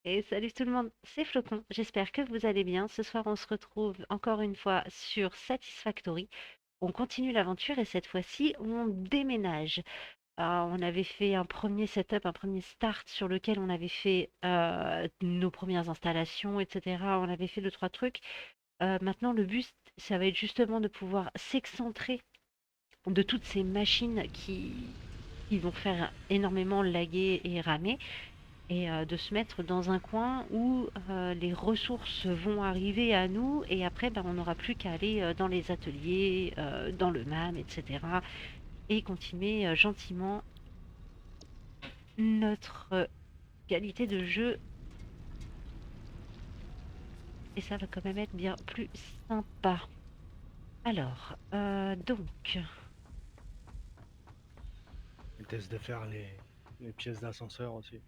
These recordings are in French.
Et salut tout le monde, c'est Flocon. J'espère que vous allez bien. Ce soir, on se retrouve encore une fois sur Satisfactory. On continue l'aventure et cette fois-ci, on déménage. On avait fait un premier setup, un premier start sur lequel on avait fait nos premières installations, etc. On avait fait deux, trois trucs. Maintenant, le but, ça va être justement de pouvoir s'excentrer de toutes ces machines qui vont faire énormément laguer et ramer et de se mettre dans un coin où les ressources vont arriver à nous et après ben, on n'aura plus qu'à aller dans les ateliers, dans le MAM, etc. et continuer gentiment notre qualité de jeu et ça va quand même être bien plus sympa. Alors, donc, Ils testent de faire les pièces d'ascenseur aussi.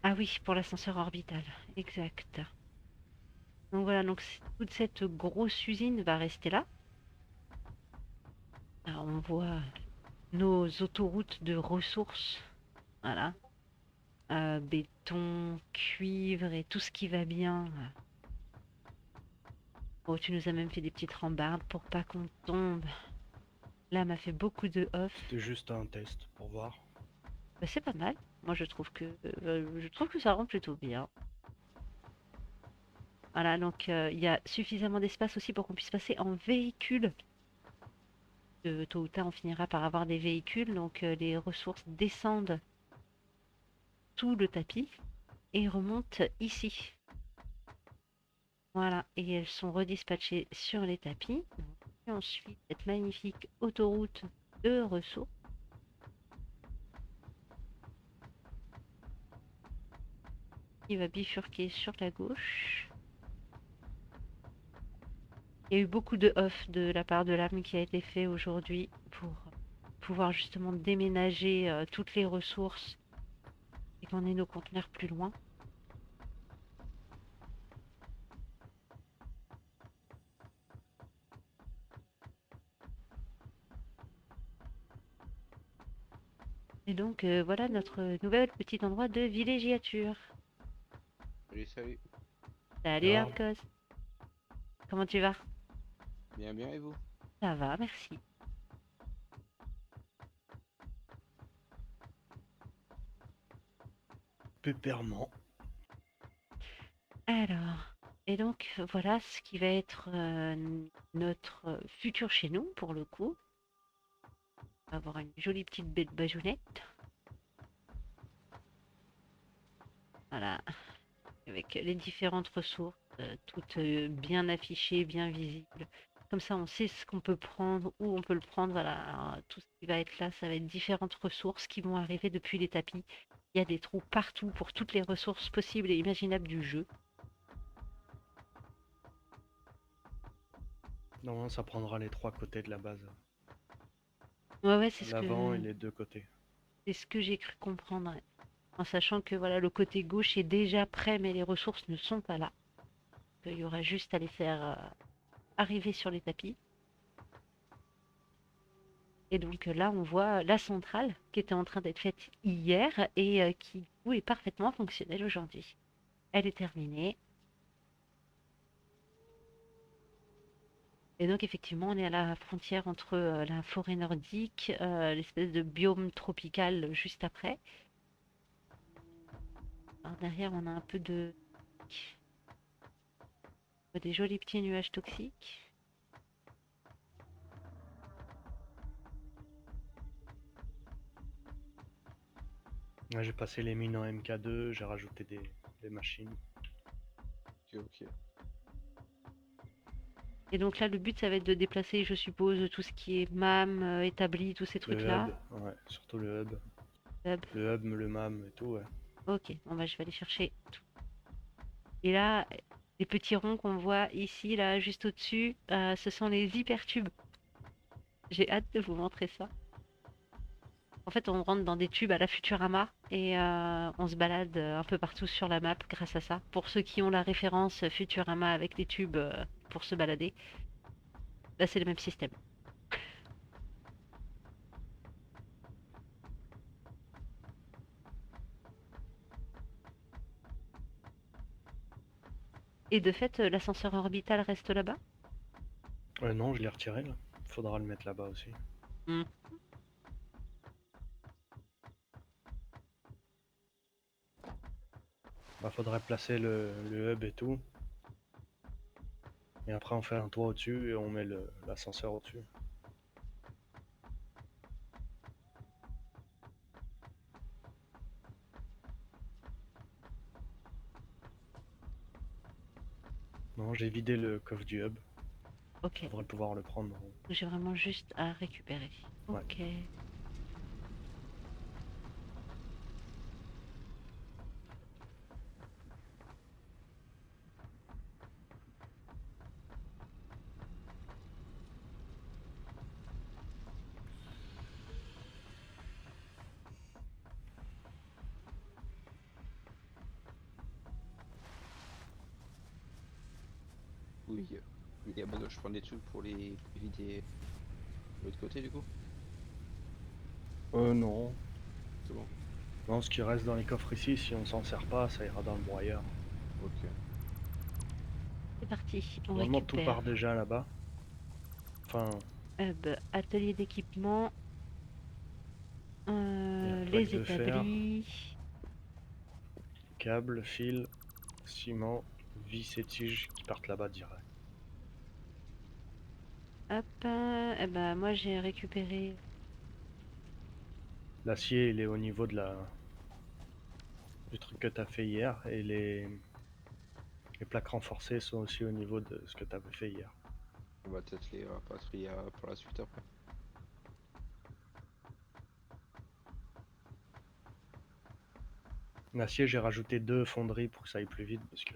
ah oui, pour l'ascenseur orbital, exact. Donc voilà, donc toute cette grosse usine va rester là. Alors, on voit nos autoroutes de ressources. Voilà. Béton, cuivre et tout ce qui va bien. Oh, tu nous as même fait des petites rambardes pour pas qu'on tombe. Là, m'a fait beaucoup de off. C'était juste un test pour voir. Bah, c'est pas mal. Moi, je trouve que ça rend plutôt bien. Voilà, donc il y a suffisamment d'espace aussi pour qu'on puisse passer en véhicule. Tôt ou tard, on finira par avoir des véhicules, donc les ressources descendent sous le tapis et remontent ici. Voilà, et elles sont redispatchées sur les tapis. Et ensuite, cette magnifique autoroute de ressources qui va bifurquer sur la gauche. Il y a eu beaucoup de off de la part de l'âme qui a été fait aujourd'hui pour pouvoir justement déménager toutes les ressources et qu'on ait nos conteneurs plus loin. Et donc voilà notre nouvel petit endroit de villégiature. Salut, salut. Salut Alors, Arcos, comment tu vas? Bien, bien, et vous? Ça va, merci. pépèrement. Alors, et donc voilà ce qui va être notre futur chez nous pour le coup. On va avoir une jolie petite baie de bajounette. Voilà, avec les différentes ressources, toutes bien affichées, bien visibles. Comme ça, on sait ce qu'on peut prendre, où on peut le prendre. Voilà, alors, tout ce qui va être là, ça va être différentes ressources qui vont arriver depuis les tapis. Il y a des trous partout pour toutes les ressources possibles et imaginables du jeu. Normalement, ça prendra les trois côtés de la base. Ouais, ouais, L'avant et les deux côtés. c'est ce que j'ai cru comprendre. Ouais. En sachant que voilà, le côté gauche est déjà prêt, mais les ressources ne sont pas là. Il y aura juste à les faire arriver sur les tapis. Et donc là, on voit la centrale qui était en train d'être faite hier et qui du coup est parfaitement fonctionnelle aujourd'hui. Elle est terminée. Et donc effectivement, on est à la frontière entre la forêt nordique, l'espèce de biome tropical juste après. Alors derrière, on a un peu de des jolis petits nuages toxiques. Là, j'ai passé les mines en MK2, j'ai rajouté des machines. Ok, ok. Et donc là, le but, ça va être de déplacer, je suppose, tout ce qui est MAM, établi, tous ces Le trucs-là. hub, ouais, surtout le hub. Hub. Le hub, le MAM et tout, ouais. Ok, bon bah je vais aller chercher tout. Et là, les petits ronds qu'on voit ici, là, juste au-dessus, ce sont les hypertubes. J'ai hâte de vous montrer ça. En fait, on rentre dans des tubes à la Futurama et on se balade un peu partout sur la map grâce à ça. Pour ceux qui ont la référence Futurama avec des tubes pour se balader, là c'est le même système. Et de fait, l'ascenseur orbital reste là-bas? Non, je l'ai retiré là. Faudra le mettre là-bas aussi. Hmm. Bah, faudrait placer le hub et tout. Et après, on fait un toit au-dessus et on met l'ascenseur au-dessus. Non, j'ai vidé le coffre du hub. Ok, Faudrait pouvoir le prendre. j'ai vraiment juste à récupérer. Ouais. Ok. Oui, il y a besoin, je prends des trucs pour les vider de l'autre côté du coup. Non. C'est bon. Non, ce qui reste dans les coffres ici, si on s'en sert pas, ça ira dans le broyeur. Ok. C'est parti, on Normalement, tout récupère. part déjà là-bas. Enfin, Hub, atelier d'équipement, il y a plaque les de fer, établis. câble, fil, ciment, vis et tiges qui partent là-bas direct. Hop, eh ben, moi j'ai récupéré. L'acier, il est au niveau du truc que tu as fait hier. Et les plaques renforcées sont aussi au niveau de ce que tu avais fait hier. On va peut-être les rapatrier pour la suite après. L'acier, j'ai rajouté 2 fonderies pour que ça aille plus vite parce que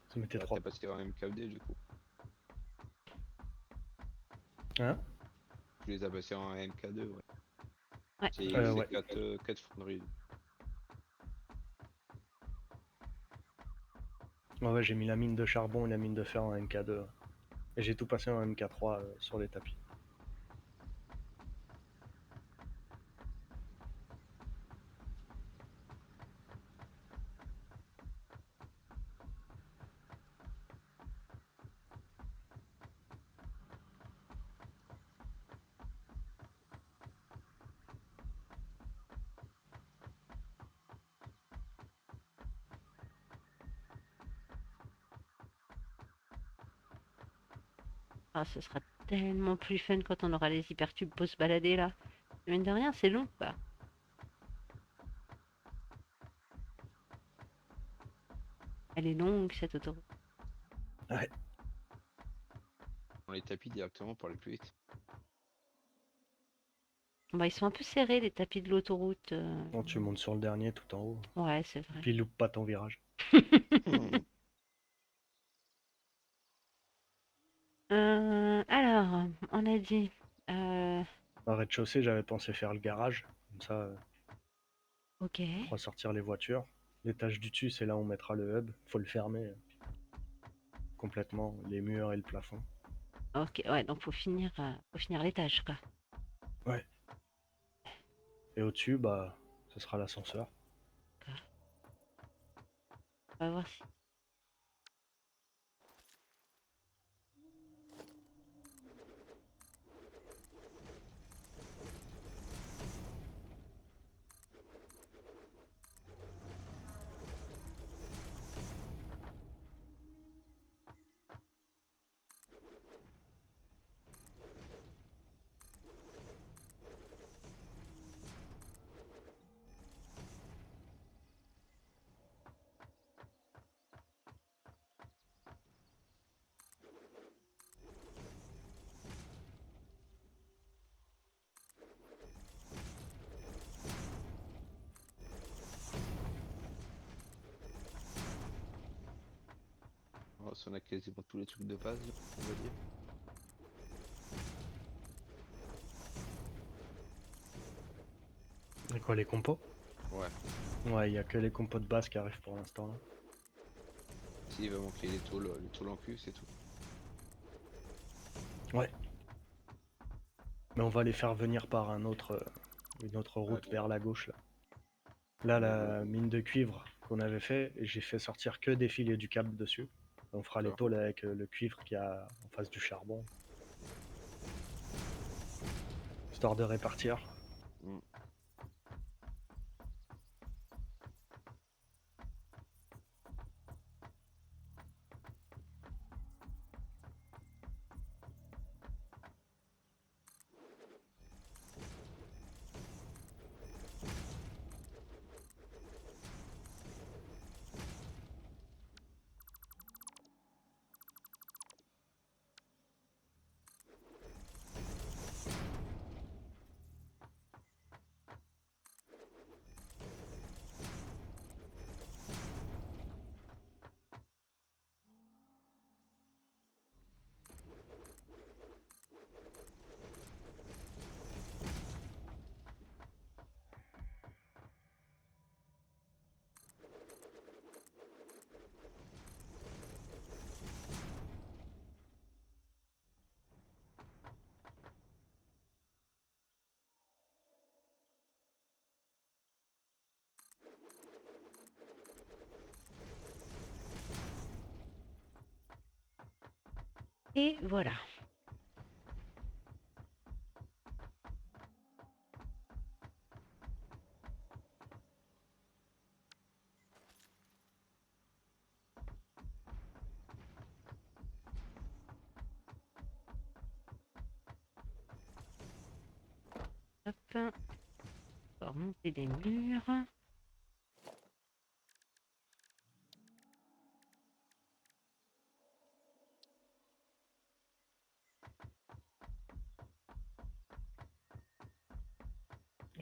ça mettait Bah, trop. t'as passé en MKD du coup. Hein? Tu les as passés en MK2, ouais. Ouais, C'est Ouais. 4 fonderies. Ouais, j'ai mis la mine de charbon et la mine de fer en MK2. Et j'ai tout passé en MK3 sur les tapis. ah, ce sera tellement plus fun quand on aura les hypertubes pour se balader là. Mine de rien, c'est long quoi. Elle est longue cette autoroute. Ouais. On les tapis directement pour aller plus vite. Bah, ils sont un peu serrés les tapis de l'autoroute. Bon, tu montes sur le dernier tout en haut. Ouais, c'est vrai. Puis loupe pas ton virage. Alors, on a dit. Au rez-de-chaussée, j'avais pensé faire le garage. Comme ça, Ok. pour ressortir les voitures. L'étage du dessus, c'est là où on mettra le hub. Faut le fermer complètement, les murs et le plafond. Ok, ouais, donc faut finir l'étage quoi. Ouais. Et au-dessus, bah, ce sera l'ascenseur. D'accord. On va voir si. Oh, si on a quasiment tous les trucs de base, on va dire. Et quoi, les compos? Ouais. Ouais, il y a que les compos de base qui arrivent pour l'instant là. S'il va manquer les tôles en cul, c'est tout. Ouais. Mais on va les faire venir par une autre route Ouais, vers la gauche là. Là, la mine de cuivre qu'on avait fait, j'ai fait sortir que des filets du câble dessus. On fera les D'accord. tôles avec le cuivre qu'il y a en face du charbon. Histoire de répartir. Mm. Et voilà. Hop. On va remonter des murs.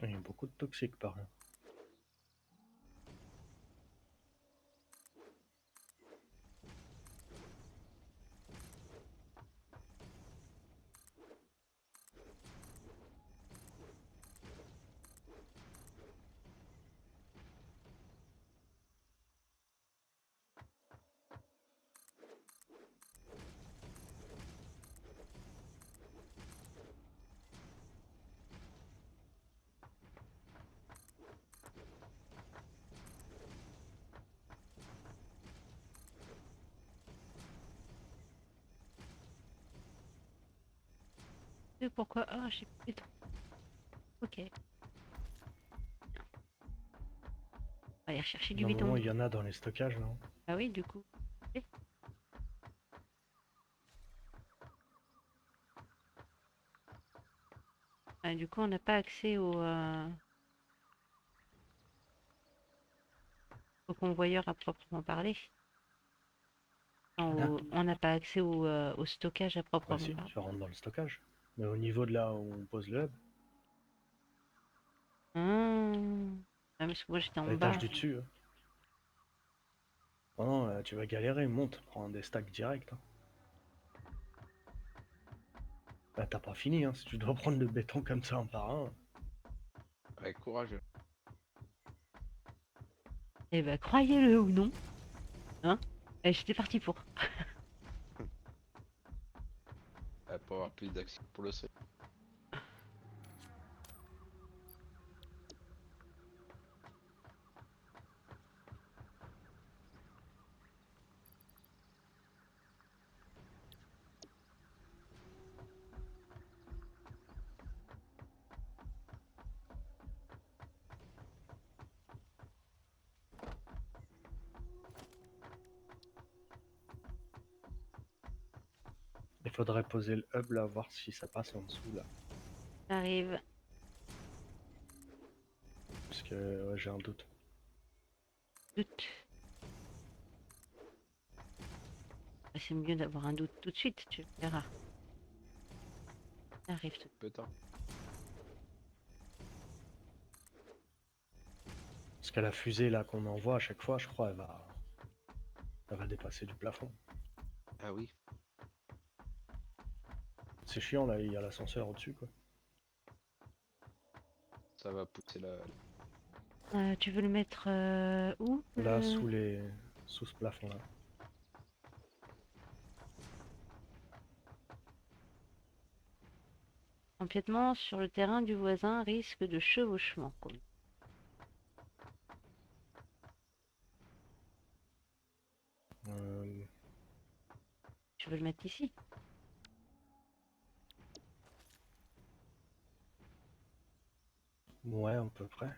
Il y a beaucoup de toxiques par là. Et pourquoi? Ah, j'ai plus de... Ok. On va aller rechercher du Normalement, bidon. il y en a dans les stockages, non? Ah oui, du coup. Ok. Ah, du coup, on n'a pas accès au convoyeur à proprement parler. Hein? On n'a pas accès au stockage à Bah proprement si, parler. tu rentres dans le stockage. Mais au niveau de là où on pose le hub, Ah, parce que moi j'étais à en l'étage bas. du dessus. Oh non, tu vas galérer, monte, prends des stacks direct. Hein. Bah, t'as pas fini, hein, si tu dois prendre le béton comme ça un par un. Ouais, courageux. Eh ben, croyez-le ou non, hein, j'étais parti pour. Pour avoir plus d'action pour le sol. Il faudrait poser le hub là, voir si ça passe en dessous là. J'arrive. Parce que ouais, j'ai un doute. Doute. Ah, c'est mieux d'avoir un doute tout de suite, tu verras. J'arrive tout. Peu de temps. Parce que la fusée là qu'on envoie à chaque fois, je crois, elle va dépasser du plafond. Ah oui. C'est chiant là, il y a l'ascenseur au-dessus quoi. Ça va pousser la. Tu veux le mettre où Là, sous ce plafond là. Empiètement sur le terrain du voisin, risque de chevauchement. Euh, tu veux le mettre ici? Ouais, à peu près.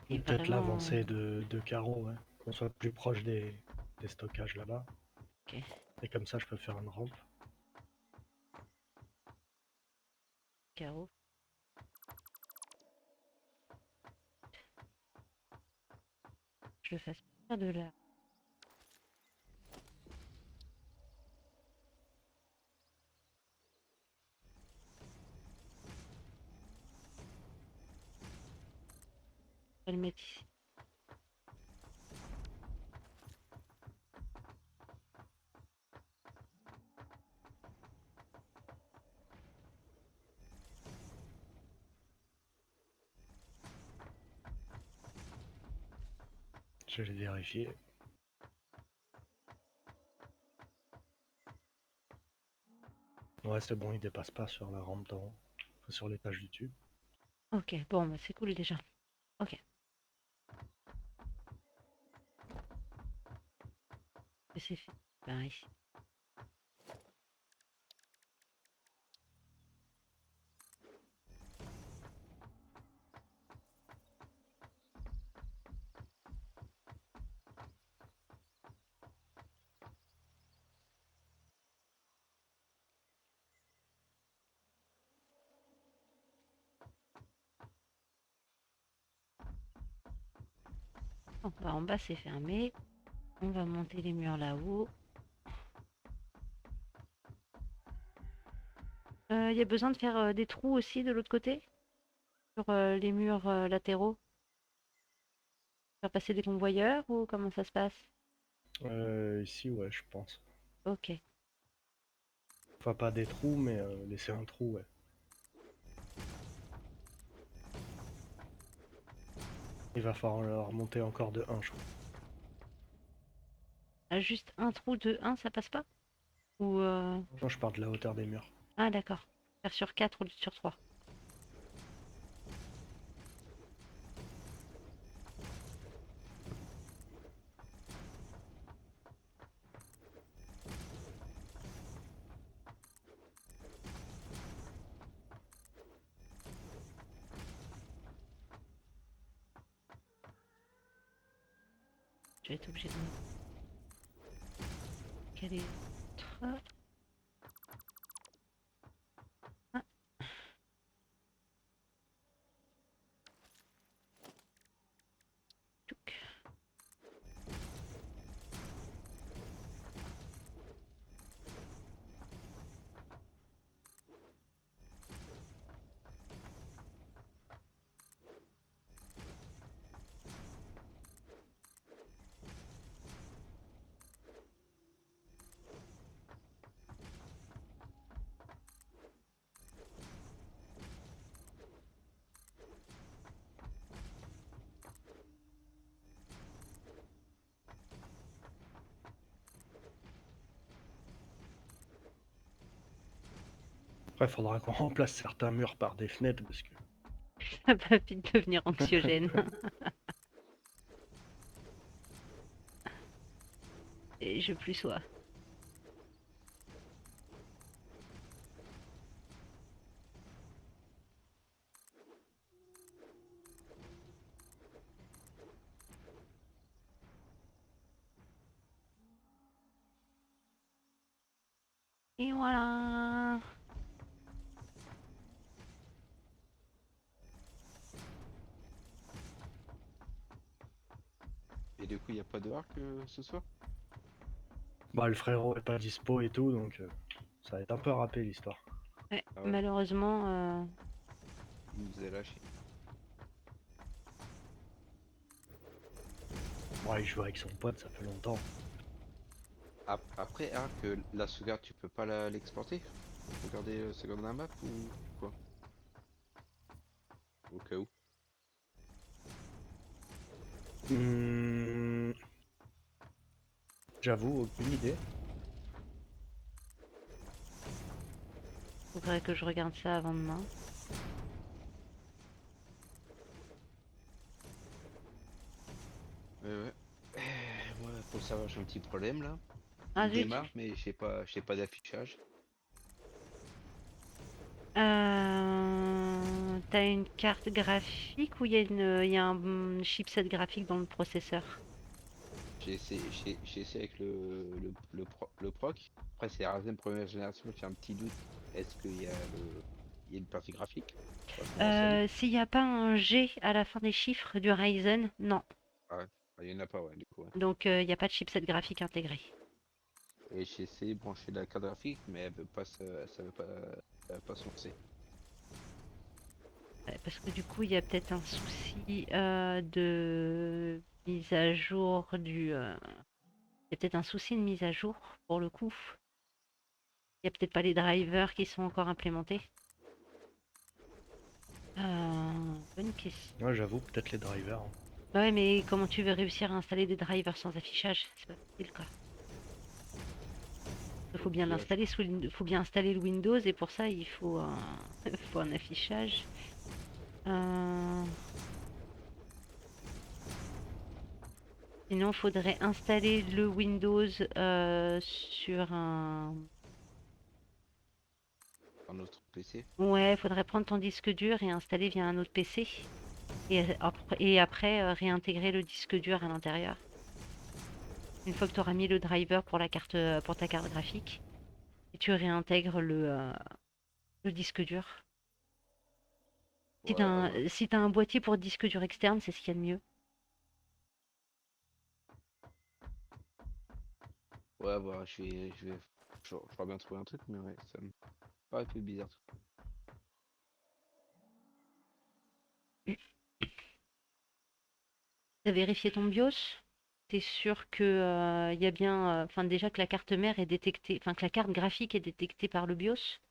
Et Ou peut-être vraiment... l'avancer de carreaux, ouais. Qu'on soit plus proche des stockages là-bas. Ok, Et comme ça, je peux faire une rampe. carreau. Je le fasse pas de là. Je vais le mettre ici. Je vais vérifier. Ouais, c'est bon, il dépasse pas sur la rampe d'en haut. Enfin, sur l'étage du tube. Ok, bon, bah, c'est cool déjà. Ok, et c'est fait. Ben, ici. Bon, bah, en bas, c'est fermé. On va monter les murs là-haut. Il y a besoin de faire des trous aussi de l'autre côté, sur les murs latéraux. Faire passer des convoyeurs ou comment ça se passe? Ici, ouais, je pense. Ok. Enfin, pas des trous, mais laisser un trou, ouais. Il va falloir remonter encore de 1, je crois. Ah, juste un trou de un, ça passe pas? Ou Non, je pars de la hauteur des murs. Ah d'accord. Faire sur 4 au lieu de sur 3. Je vais être obligée de me caler l'autre. Ah, touc. Après, faudra qu'on remplace certains murs par des fenêtres, parce que... Ça va vite devenir anxiogène. Et je plus sois. Et voilà. Et du coup, il n'y a pas de arc ce soir? Bah, le frérot est pas dispo et tout, donc ça va être un peu râpé l'histoire. Ouais, Ah ouais, malheureusement, il nous a lâché. Ouais, il joue avec son pote, ça fait longtemps. Après, arc, la sauvegarde, tu peux pas l'exporter? Faut garder sauvegarde dans la map ou quoi? Au cas où. Hmm, J'avoue, aucune idée. faudrait que je regarde ça avant demain. Ouais, ouais. Pour savoir, j'ai un petit problème là. Ah Il zut. démarre, mais j'ai pas d'affichage. T'as une carte graphique ou il y a un chipset graphique dans le processeur? J'ai essayé avec le proc. Après, c'est Ryzen première génération, j'ai un petit doute. Est-ce il y a une partie graphique? Pas pour installer? S'il n'y a pas un G à la fin des chiffres du Ryzen, non. Ah ouais, ah, il y en a pas, ouais, du coup. Ouais. Donc il n'y a pas de chipset graphique intégré. Et j'ai essayé de brancher la carte graphique, mais elle veut pas, ça veut pas se lancer. Ouais, parce que du coup, il y a peut-être un souci de mise à jour il y a peut-être un souci de mise à jour pour le coup. Il n'y a peut-être pas les drivers qui sont encore implémentés. Bonne question. Ouais, j'avoue, peut-être les drivers, hein. Bah ouais, mais comment tu veux réussir à installer des drivers sans affichage? C'est pas facile, quoi. Il faut bien Ok, l'installer faut bien installer le Windows et pour ça il faut un, faut un affichage. Euh, Sinon, il faudrait installer le Windows sur un. un autre PC. Ouais, il faudrait prendre ton disque dur et installer via un autre PC et après réintégrer le disque dur à l'intérieur. Une fois que tu auras mis le driver pour la carte pour ta carte graphique, et tu réintègres le disque dur. Ouais, à voir. Si t'as un boîtier pour disque dur externe, c'est ce qu'il y a de mieux. Ouais, à voir, je vais bien trouver un truc, mais ouais, ça me paraît un peu bizarre. T'as vérifié ton BIOS? T'es sûr que il y a bien, enfin déjà que la carte mère est détectée, enfin que la carte graphique est détectée par le BIOS?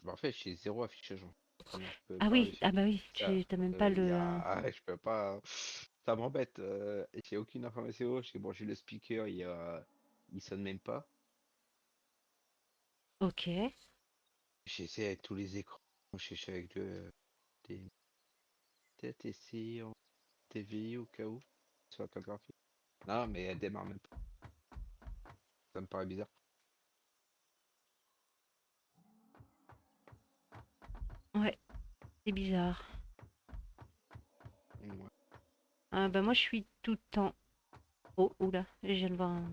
Bah, en fait, j'ai zéro affichage, hein. Donc, je peux Ah pas oui, vérifier. ah bah oui, Ça, tu t'as même pas le. je peux pas. Ça m'embête. J'ai aucune information. J'ai le speaker, il sonne même pas. Ok. J'ai essayé avec tous les écrans. J'ai essayé avec des peut-être essayer en TVI au cas où. Sur la carte graphique. Non, mais elle démarre même pas. Ça me paraît bizarre. Ouais, c'est bizarre. Ouais. Ah bah moi je suis tout en. Oh, oula, je viens de voir un.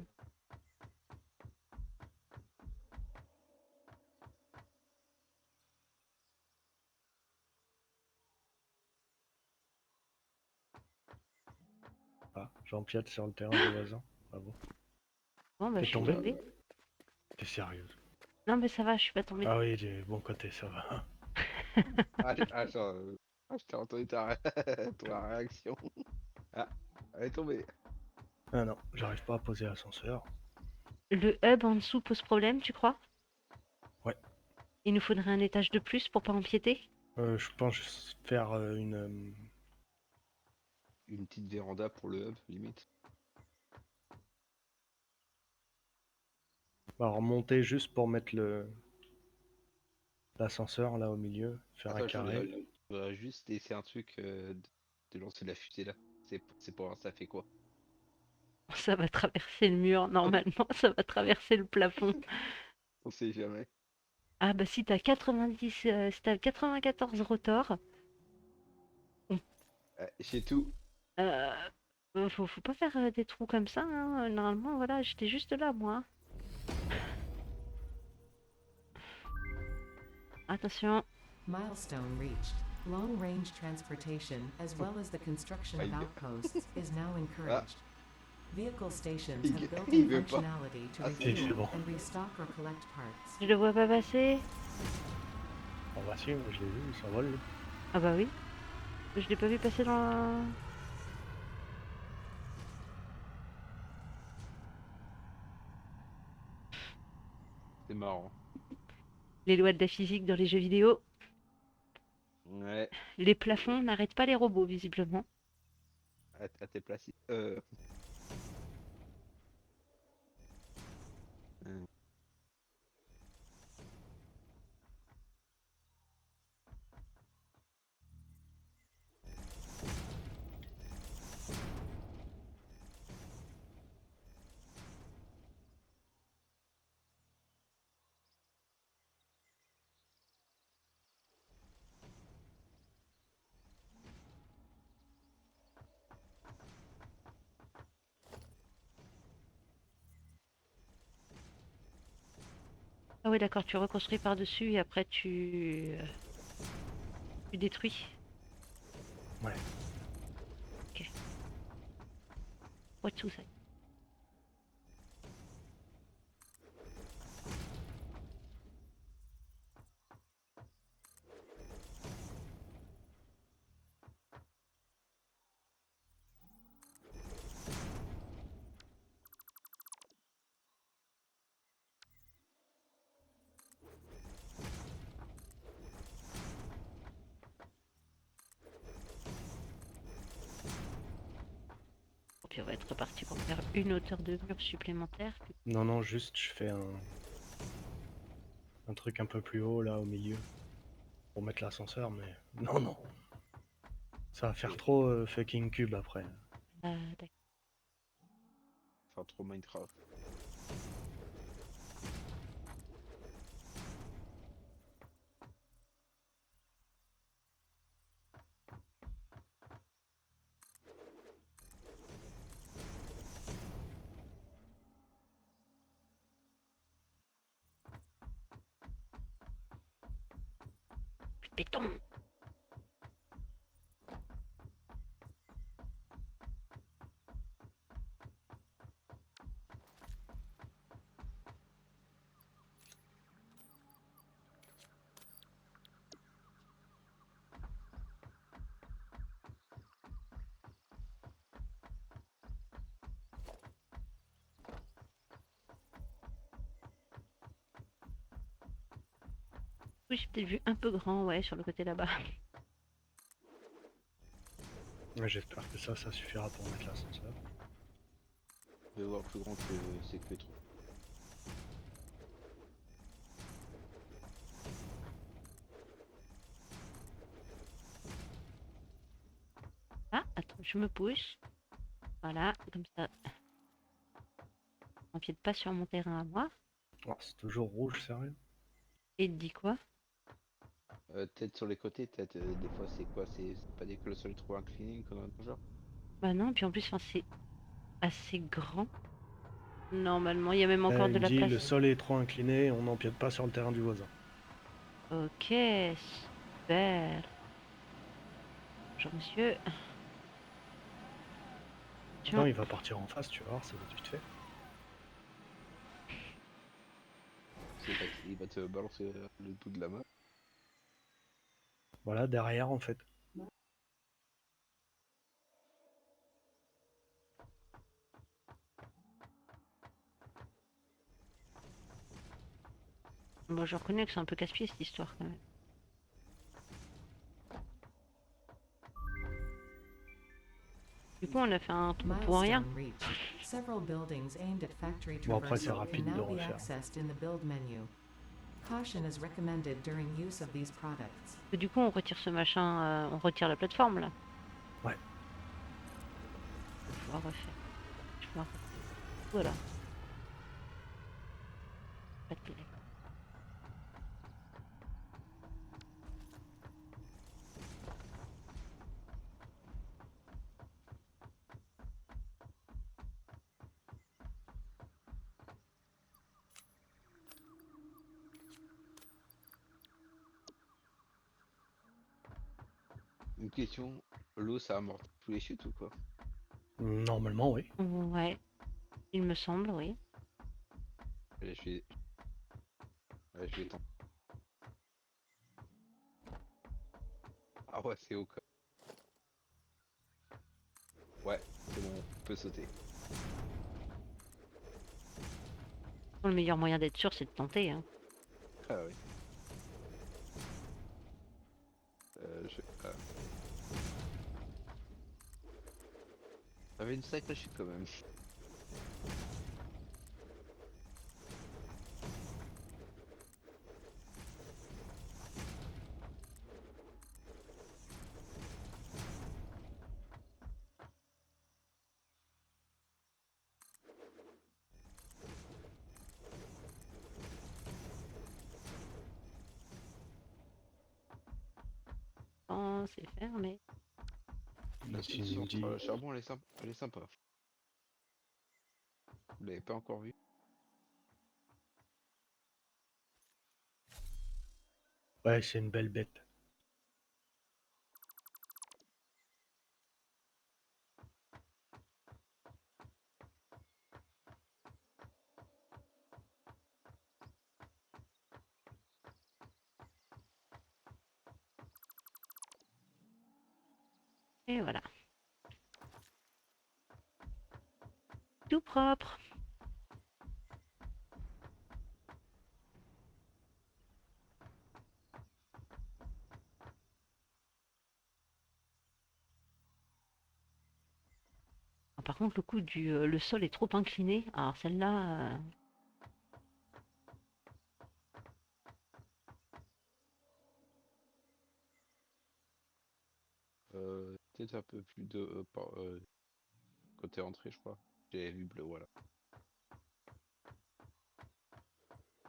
Ah, j'empiète sur le terrain des voisins. Bravo. Bon bah T'es je suis tombé? tombée. T'es sérieuse? Non mais ça va, je suis pas tombée. Ah oui, du bon côté, ça va. Attends, je t'ai entendu ta réaction. Ah, elle est tombée. Ah non, j'arrive pas à poser l'ascenseur. Le hub en dessous pose problème, tu crois? Ouais, Il nous faudrait un étage de plus pour pas empiéter? je pense juste faire une. Une petite véranda pour le hub, limite. Alors, monter juste pour mettre l'ascenseur là au milieu, faire un Attends, carré. je voudrais juste essayer un truc de lancer la fusée là. C'est pour voir ça fait quoi. Ça va traverser le mur, normalement, ça va traverser le plafond. On sait jamais. Ah bah si t'as 90, si t'as 94 rotors, on- J'ai tout. euh, faut pas faire des trous comme ça, hein. Normalement, voilà, j'étais juste là, moi. Attention. Milestone reached. Long range transportation, as well as the construction Ah, of outposts, is now Ah, encouraged. Vehicle stations have il built-in veut pas. functionality to Ah, Si, c'est refuel bon. and restock or collect parts. Je le vois pas passer. Ah bah si, moi je l'ai vu, il s'envole lui. Ah bah oui. Je l'ai pas vu passer dans c'est marrant. les lois de la physique dans les jeux vidéo. Ouais, Les plafonds n'arrêtent pas les robots, visiblement. à tes places. Euh, oui, d'accord, tu reconstruis par-dessus et après tu détruis. Ouais. Ok. What to say? Puis on va être reparti pour faire une hauteur de mur supplémentaire. Non, non, juste je fais un truc un peu plus haut là au milieu pour mettre l'ascenseur, mais non, non. Ça va faire Et trop fucking cube après. D'accord. faire trop Minecraft. Béton! Oui, j'ai peut-être vu un peu grand, ouais, sur le côté là-bas. Ouais, j'espère que ça suffira pour mettre l'ascenseur. Je vais voir plus grand que c'est que trop. Ah, attends, je me pousse. Voilà, comme ça, on n'empiète pas sur mon terrain à moi. Oh, c'est toujours rouge, sérieux? Et il dit quoi? Peut-être sur les côtés, peut-être des fois c'est quoi? C'est pas des colossales trop inclinés, une connerie dans le genre? Bah non, puis en plus, enfin, c'est assez grand. Normalement, il y a même encore de Il la dit le place. sol est trop incliné, on n'empiète pas sur le terrain du voisin. Ok, super. Bonjour monsieur. Attends, Tiens, il va partir en face, tu vas voir, ça va être vite fait. Il va te balancer le bout de la main. Voilà, derrière en fait. bon, je reconnais que c'est un peu casse-pied cette histoire quand même. Du coup, on a fait un trou pour rien. Milestone reached. Several buildings aimed at factory Bon, après, c'est traversal can rapide de now be refaire. accessed in the build menu. Caution is recommended during use of these products. Du coup, on retire ce machin, on retire la plateforme là. Ouais. Je vais pouvoir refaire. Je vais pouvoir refaire. Voilà. Pas de délai. Une question, l'eau ça amortit tous les chutes ou quoi? Normalement, oui. Ouais, il me semble, oui. Allez, je vais tenter. Ah ouais, c'est haut quoi. Ouais, c'est bon, on peut sauter. Bon, le meilleur moyen d'être sûr, c'est de tenter, hein. Ah oui. Ah. Avait une sacrée chute quand même. Oh, c'est fermé. La Ici, il nous dit centrale à charbon, elle est sympa. Vous l'avez pas encore vu? Ouais, c'est une belle bête. Et voilà. Tout propre. Ah, par contre, le sol est trop incliné. Alors celle-là, Peut-être un peu plus de côté entrée, je crois. J'ai vu bleu, voilà.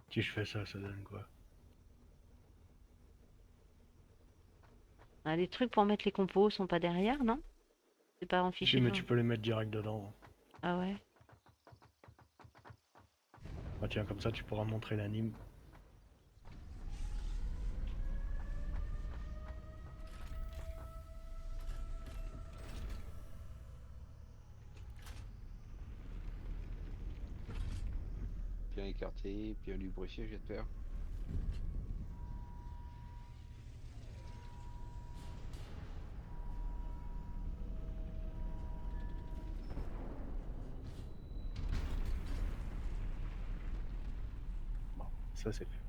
Si je fais ça, ça donne quoi? les trucs pour mettre les compos sont pas derrière, non? C'est pas en Si, fichier mais de... tu peux les mettre direct dedans. Ah ouais. Ah tiens, comme ça, tu pourras montrer l'anime. Bien écarté, bien lubrifié, j'espère. Bon, ça c'est fait.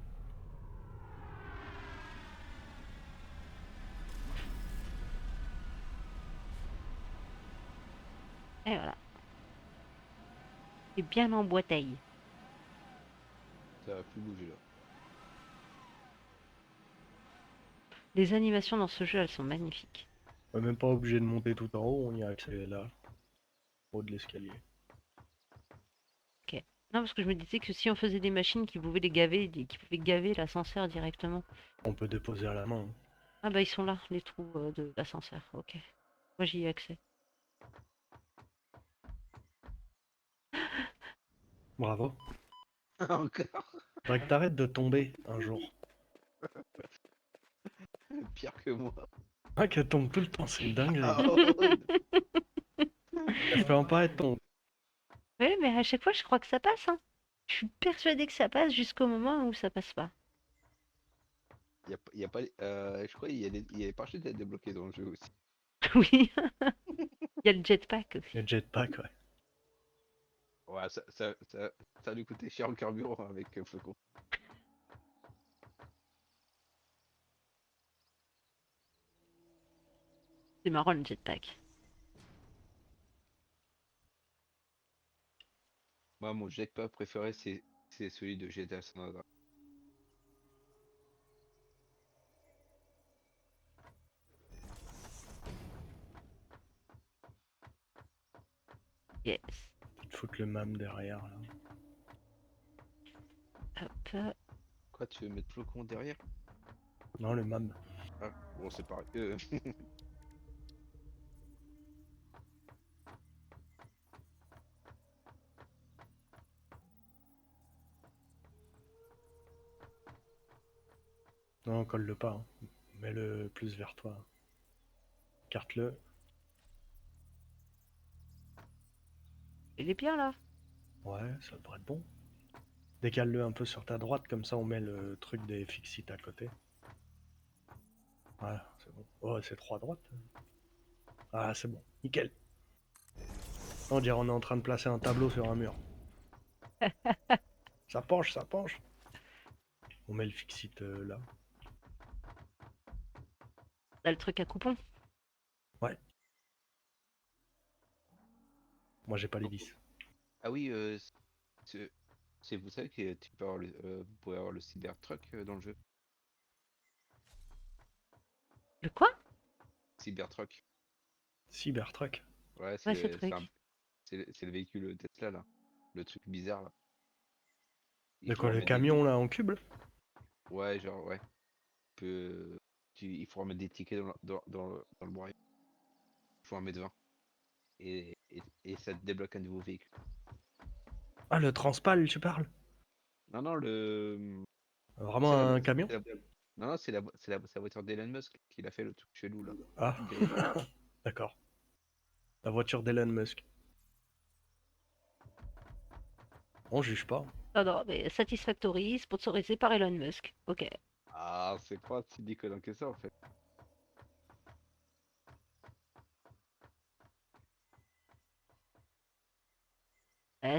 Et voilà. C'est bien en boiteille. Ça va plus bouger là. Les animations dans ce jeu, elles sont magnifiques. On est même pas obligé de monter tout en haut, on y a accès là, au haut de l'escalier. Ok. Non, parce que je me disais que si on faisait des machines qui pouvaient les gaver, qui pouvaient gaver l'ascenseur directement. On peut déposer à la main. Hein. Ah bah ils sont là, les trous de l'ascenseur. Ok. Moi j'y ai accès. Bravo. Encore Faudrait que t'arrêtes de tomber un jour. pire que moi. Ah, qu'elle tombe tout le temps, c'est une dinguerie. Ah, oh, Elle fait apparaître ton... Oui, mais à chaque fois, je crois que ça passe, hein. Je suis persuadée que ça passe jusqu'au moment où ça passe pas. y a pas, je crois il y a les parachutes à débloquer dans le jeu aussi. Oui, il y a le jetpack aussi. Le jetpack, ouais. Ouais, ça a dû coûter cher en carburant avec Flocon. C'est marrant le jetpack. Moi, mon jetpack préféré, c'est celui de GTA San Andreas. Yes. Tu te foutre le mam derrière, là. Hop. Quoi, tu veux mettre Flocon derrière? Non, le mam. Ah, bon, c'est pareil. Non, colle-le pas. Hein. Mets-le plus vers toi. Carte-le. Il est bien là. Ouais, ça devrait être bon. Décale-le un peu sur ta droite, comme ça on met le truc des fixites à côté. Voilà, c'est bon. Oh, c'est trop à droite. Ah, c'est bon. Nickel. On dirait on est en train de placer un tableau sur un mur. Ça penche, ça penche. On met le fixite là. Là, le truc à coupon. Ouais. Moi j'ai pas les Oh, vis. ah oui, c'est, vous savez que tu peux avoir vous pouvez avoir le Cybertruck dans le jeu. Le quoi? Cybertruck. Cybertruck. Ouais, Ouais, ce truc. c'est le véhicule Tesla là. Le truc bizarre là. Il De faut quoi, le remettre des camion là en cube là? Ouais, genre ouais. Il faut remettre des tickets dans le boîtier. Il faut en mettre 20. Et ça te débloque un nouveau véhicule. Ah, le transpal, tu parles? Non, non, le. Vraiment C'est un camion? Non, non, c'est sa voiture d'Elon Musk qui a fait le truc chelou là. Ah, Gris. d'accord. La voiture d'Elon Musk. On juge pas. Non, non, mais Satisfactory, sponsorisé par Elon Musk. Ok. Ah, c'est pas si déconnant que ça en fait.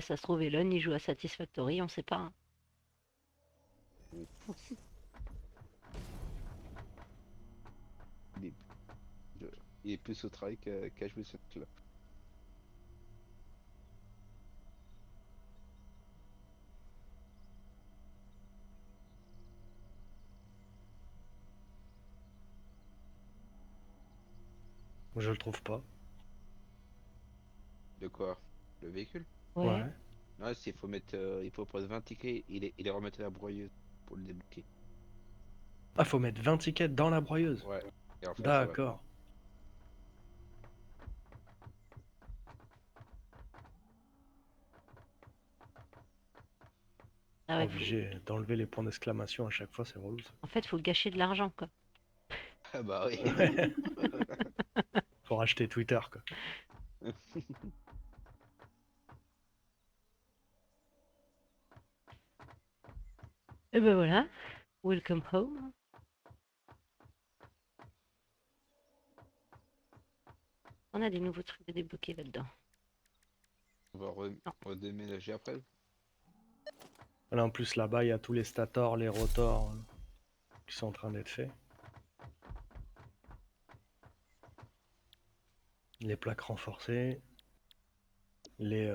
Ça se trouve, Elon, il joue à Satisfactory, on sait pas, hein. Il est, je- il est plus au travail qu'à jouer ce truc là. Je le trouve pas. De quoi? Le véhicule? Ouais. Ouais. Non, il faut prendre 20 tickets et les remettre à la broyeuse pour le débloquer. Ah, faut mettre 20 tickets dans la broyeuse. Ouais. Et en fait, ça va pas. D'accord. Ah ouais, Obligé d'enlever les points d'exclamation à chaque fois, c'est relou ça. en fait, faut gâcher de l'argent, quoi. Ah bah oui. Faut racheter Twitter, quoi. Et ben voilà. Welcome home. On a des nouveaux trucs à débloquer là-dedans. On va Non. redéménager après. Là, en plus, là-bas, il y a tous les stators, les rotors qui sont en train d'être faits. Les plaques renforcées. Les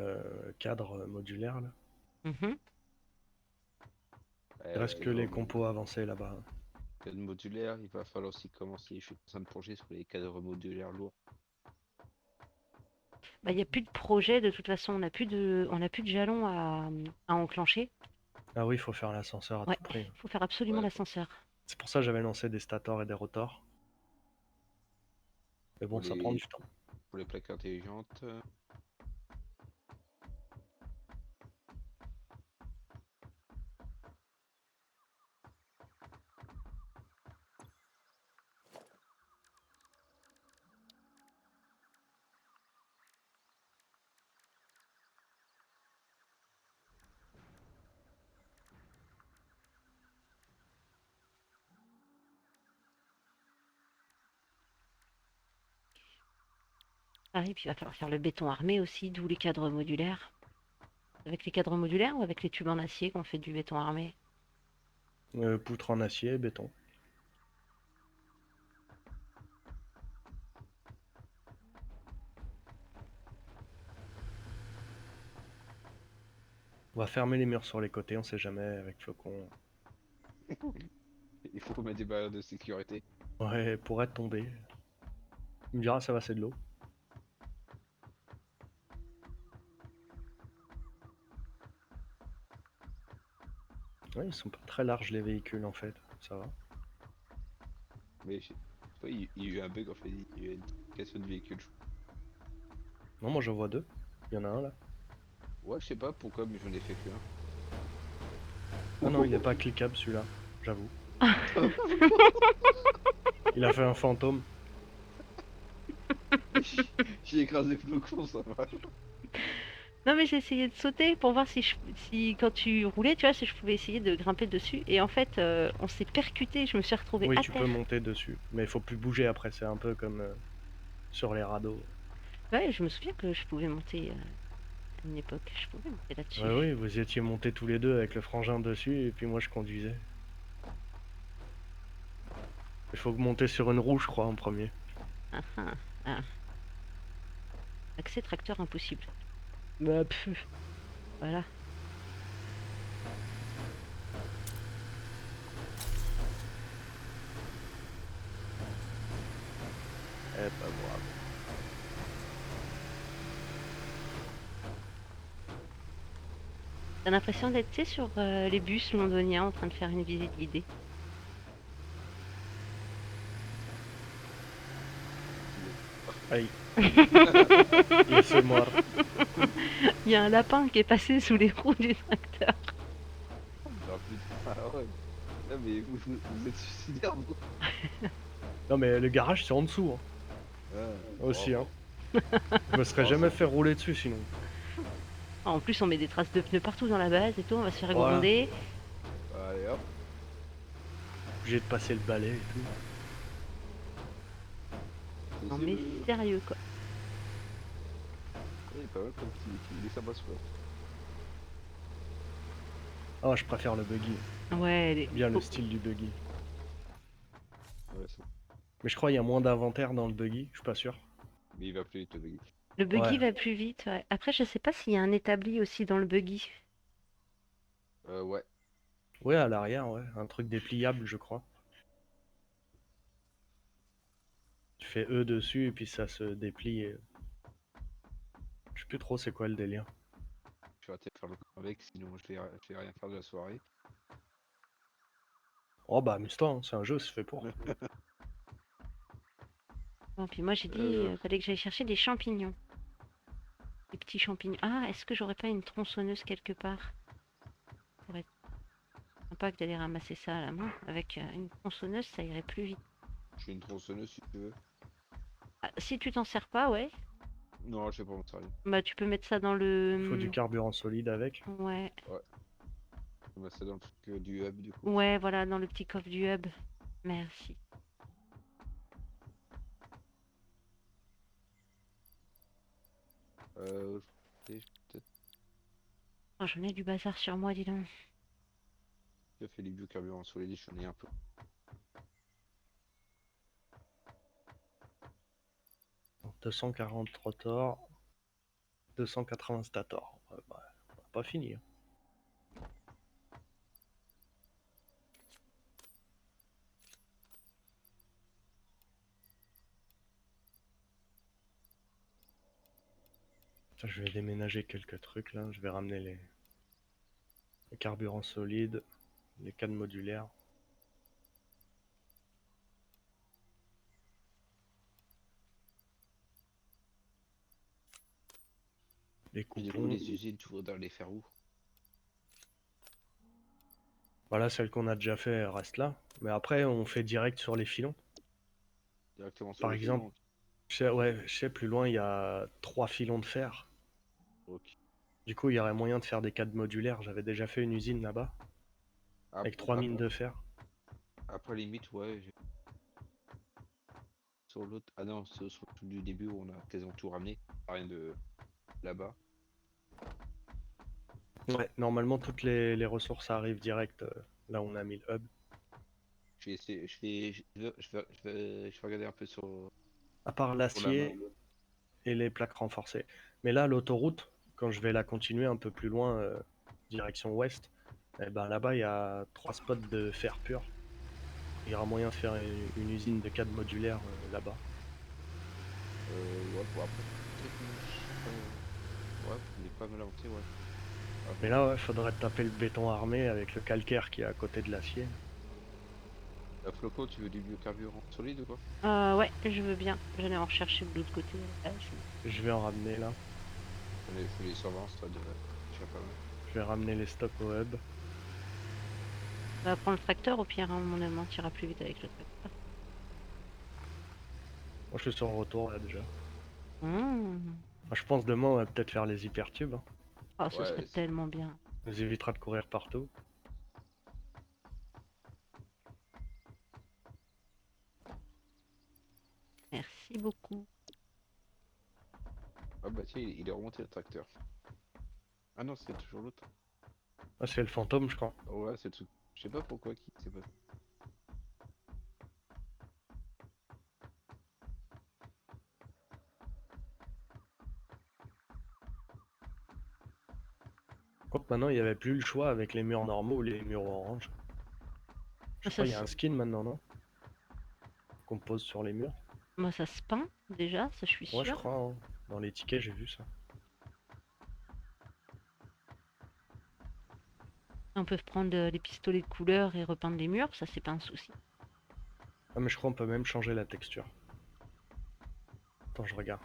cadres modulaires, là. Mhm. Il reste que les compos avancés là-bas. Cadre modulaire, il va falloir aussi commencer. Je suis en train de plonger sur les cadres modulaires lourds. Bah, il n'y a plus de projet, de toute façon, on n'a plus de jalons à enclencher. Ah oui, il faut faire l'ascenseur à Ouais, tout prix. il faut faire absolument Ouais, l'ascenseur. C'est pour ça que j'avais lancé des stators et des rotors. Mais bon, pour ça prend les, du temps. pour les plaques intelligentes. Ah oui, puis il va falloir faire le béton armé aussi, d'où les cadres modulaires. Avec les cadres modulaires ou avec les tubes en acier qu'on fait du béton armé? Poutre en acier, béton. On va fermer les murs sur les côtés, on sait jamais avec Flocon. Il faut mettre des barrières de sécurité. Ouais, pour être tombé. Il me dira, ça va, c'est de l'eau. Ouais, ils sont pas très larges les véhicules en fait, ça va. Mais je sais pas, il y a eu un bug en fait. Il y a eu une question de véhicule. Non, moi j'en vois deux. Il y en a un là. Ouais, je sais pas pourquoi, mais j'en ai fait qu'un. Ah non, il est pas cliquable celui-là, j'avoue. Il a fait un fantôme. J'ai écrasé Flocon, ça va. Non, mais j'ai essayé de sauter pour voir si quand tu roulais, tu vois, si je pouvais essayer de grimper dessus. Et en fait, on s'est percuté, je me suis retrouvée Oui, à tu terre. peux monter dessus. Mais il faut plus bouger après, c'est un peu comme sur les radeaux. Ouais, je me souviens que je pouvais monter à une époque. Je pouvais monter là-dessus. Ouais, oui, vous étiez montés tous les deux avec le frangin dessus et puis moi je conduisais. Il faut monter sur une roue, je crois, en premier. Ah, ah, ah. Accès tracteur impossible. Bah, pff, voilà. Eh, pas grave. T'as l'impression d'être, tu sais, sur les bus londoniens en train de faire une visite guidée. Aïe. Il se mord. Il y a un lapin qui est passé sous les roues du tracteur. Ah ouais. Ah, mais vous êtes suicidaire, vous. Non, mais le garage, c'est en dessous, hein, Ah, aussi, hein. oh, Je me serais oh, jamais ça fait fait. rouler dessus, sinon. Ah, en plus, on met des traces de pneus partout dans la base et tout, on va se faire Voilà. gronder. Allez hop. Obligé de passer le balai et tout. Non C'est mais le. sérieux quoi. Il est pas mal comme petit métier. Il est sympa ce fois. Ah, je préfère le buggy. Ouais, J'aime bien le style du buggy. Ouais, c'est... Mais je crois qu'il y a moins d'inventaire dans le buggy, je suis pas sûr. Mais il va plus vite le buggy. le buggy Ouais. va plus vite, ouais. Après, je sais pas s'il y a un établi aussi dans le buggy. Ouais. Ouais, à l'arrière, ouais. Un truc dépliable, je crois. Tu fais E dessus et puis ça se déplie. Je sais plus trop c'est quoi le délire. Je vais arrêter de faire le con avec, sinon je vais rien faire de la soirée. Oh bah amuse-toi, hein, c'est un jeu, c'est fait pour. Bon, puis moi j'ai dit, Euh, fallait que j'aille chercher des champignons. Des petits champignons. Ah, est-ce que j'aurais pas une tronçonneuse quelque part? Pourrait être sympa que d'aller ramasser ça à la main. Avec une tronçonneuse, ça irait plus vite. J'ai une tronçonneuse si tu veux. Ah, si tu t'en sers pas, ouais. Non, je vais pas m'en servir. Bah tu peux mettre ça dans Il faut du le... carburant solide avec. Ouais. Ouais. On va ça dans le truc du hub du coup. Ouais, voilà, dans le petit coffre du hub. Merci. Euh, peut-être Oh, j'en ai du bazar sur moi, dis donc. j'ai fait les biocarburants solides, j'en ai un peu. Donc, 240 rotor, 280 stator. Bah, on a pas fini, hein. Putain, je vais déménager quelques trucs là. Je vais ramener les carburants solides, les cannes modulaires. Les Et du coup, coupons. les usines, tu voudrais les faire où? Voilà, celle qu'on a déjà fait elle reste là. Mais après, on fait direct sur les filons. Directement sur Par les exemple, filons. ouais, je sais, plus loin, il y a 3 filons de fer. Ok. Du coup, il y aurait moyen de faire des cadres modulaires. J'avais déjà fait une usine là-bas, avec 3 mines de fer. Après, limite, ouais. Sur l'autre. Ah non, c'est sur tout du début où on a quasiment tout ramené. Rien de là-bas. Ouais, normalement, toutes les ressources arrivent direct là où on a mis le hub. Je vais essayer, je vais regarder un peu À part sur la map. l'acier et les plaques renforcées. Mais là, l'autoroute, quand je vais la continuer un peu plus loin, direction ouest, eh ben, là-bas, il y a 3 spots de fer pur. Il y aura moyen de faire une usine de cadres modulaires là-bas. Ouais, bon, après, peut-être que ouais, on est pas mal avancé, ouais. À Mais voir. là, il faudrait taper le béton armé avec le calcaire qui est à côté de l'acier. Floco, tu veux du biocarburant solide ou quoi? Ouais, je veux bien. J'allais en rechercher de l'autre côté. Je vais en ramener là. Je fais les surveillances, toi, déjà pas mal. Je vais ramener les stocks au hub. On va prendre le tracteur, au pire, hein, mon amant ira plus vite avec le tracteur. Moi, je suis sur le retour là déjà. Mmh. Moi, je pense demain, on va peut-être faire les hypertubes, hein. Oh, ce serait Ouais, tellement bien. Ça nous évitera de courir partout. Merci beaucoup. ah bah tiens, il est remonté le tracteur. Ah non, c'est toujours l'autre. Ah, c'est le fantôme, je crois. Ouais, c'est le truc. Je sais pas pourquoi qui c'est pas. Quoique maintenant, il n'y avait plus le choix avec les murs normaux ou les murs orange. Je Ah, crois qu'il y a un skin maintenant, non? Qu'on pose sur les murs. Moi, ça se peint déjà, ça je suis Ouais, je sûre. crois, hein. Dans les tickets, j'ai vu ça. On peut prendre les pistolets de couleur et repeindre les murs, ça c'est pas un souci. Ah, mais je crois qu'on peut même changer la texture. Attends, je regarde.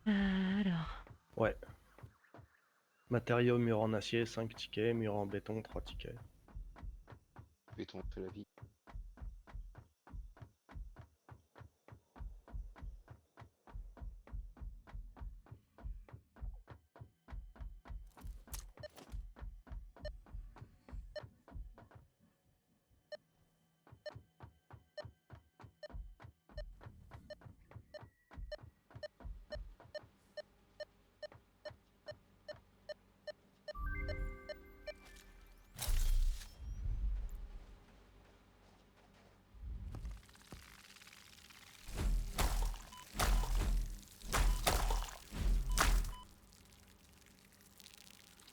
Alors, Ouais. Matériaux, mur en acier, 5 tickets. Mur en béton, 3 tickets. Béton fait la vie.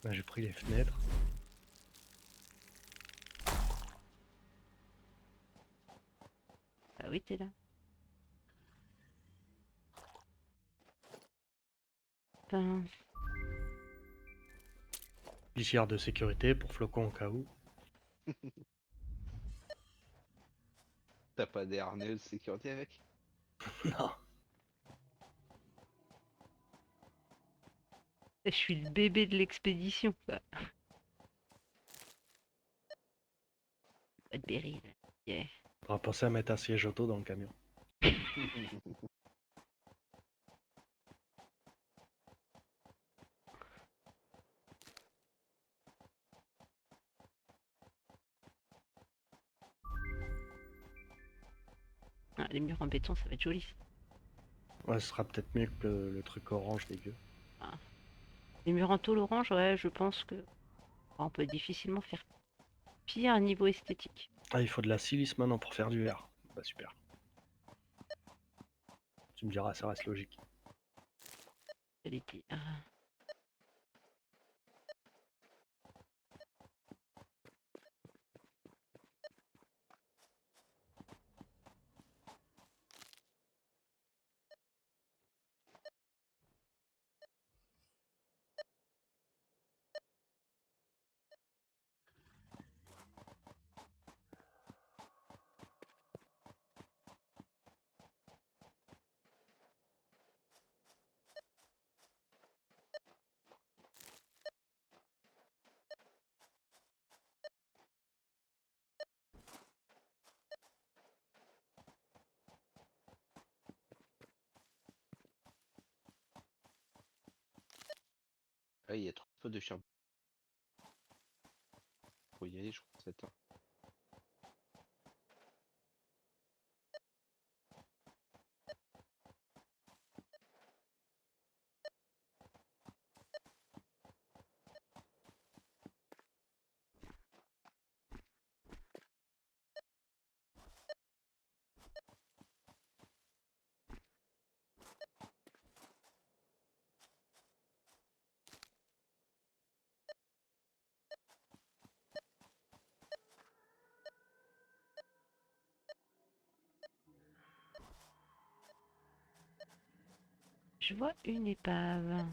Là, j'ai pris les fenêtres. Ah oui, t'es là. Ben, Glissière de sécurité pour flocon au cas où. T'as pas des harnais de sécurité avec? Non. je suis le bébé de l'expédition, quoi. Pas de Berry, là. Yeah. On va penser à mettre un siège auto dans le camion. Ah, les murs en béton, ça va être joli. Ouais, ce sera peut-être mieux que le truc orange dégueu. Ah. Les murs en tôle orange, ouais, je pense que on peut difficilement faire pire à niveau esthétique. Ah, il faut de la silice maintenant pour faire du verre. Bah super. Tu me diras, ça reste logique. J'allais dire. Ah, il y a trop peu de charbon. Faut y aller, je crois, 7 heures. Je vois une épave.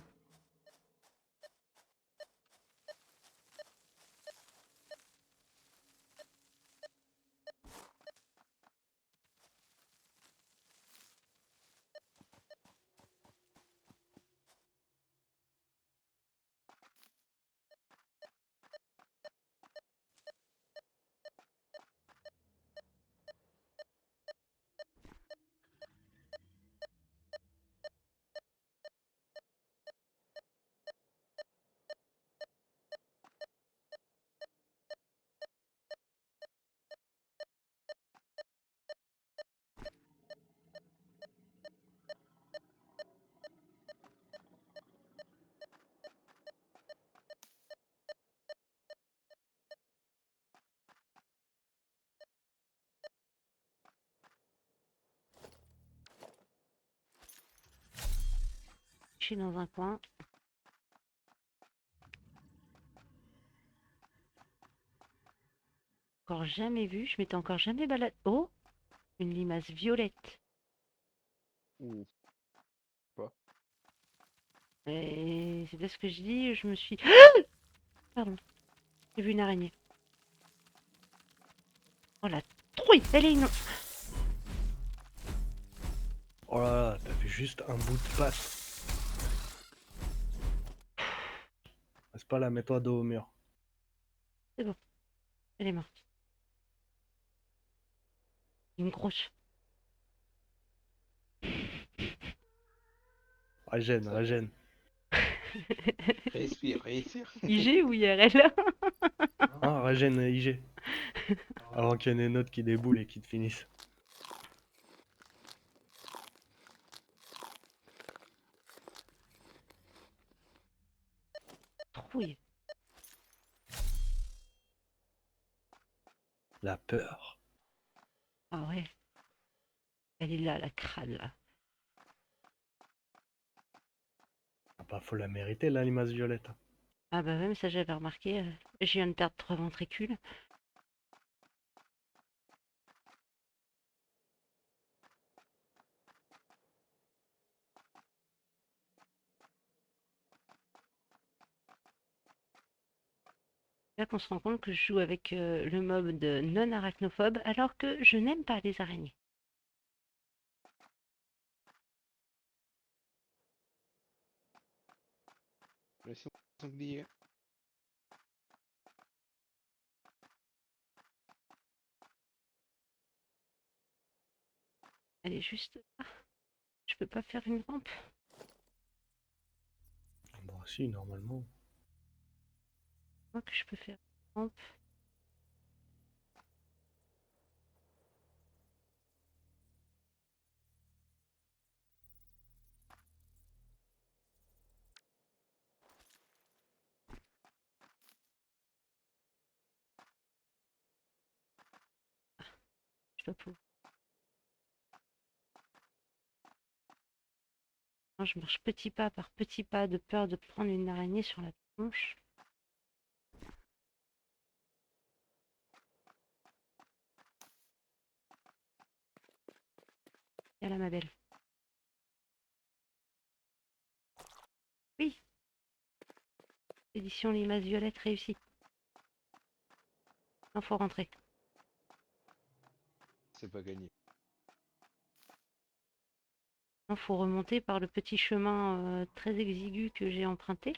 Je suis dans un coin. Encore jamais vu. Je m'étais encore jamais baladé. Oh, une limace violette. Ouh, pas. Et c'est ce que je dis. Je me suis. Pardon. J'ai vu une araignée. Oh la trouille. Elle est une. Oh là là, t'as vu juste un bout de patte. Ah, pas là, mets-toi dos au mur. C'est bon, elle est morte. Une grosse. Régène, Ça- régène. Respire, respire. IG ou IRL? Ah, régène IG. Avant qu'il y en ait une autre qui déboule et qui te finisse. Trouille. La peur. Ah ouais. Elle est là, la crade, là. Ah bah, faut la mériter, là, limace violette. Ah bah ouais, mais ça j'avais remarqué. Je viens de perdre 3 ventricules. Là qu'on se rend compte que je joue avec le mode non arachnophobe alors que je n'aime pas les araignées. Laisse sanglier. Elle est juste... Ah, je peux pas faire une rampe. Bon, si, normalement. Moi que je peux faire une rampe. Je dois pouvoir. Non, je marche petit pas par petit pas de peur de prendre une araignée sur la tronche. Et là, ma belle. Oui, édition limace violette réussie. Non, faut rentrer. C'est pas gagné. Non, faut remonter par le petit chemin très exigu que j'ai emprunté.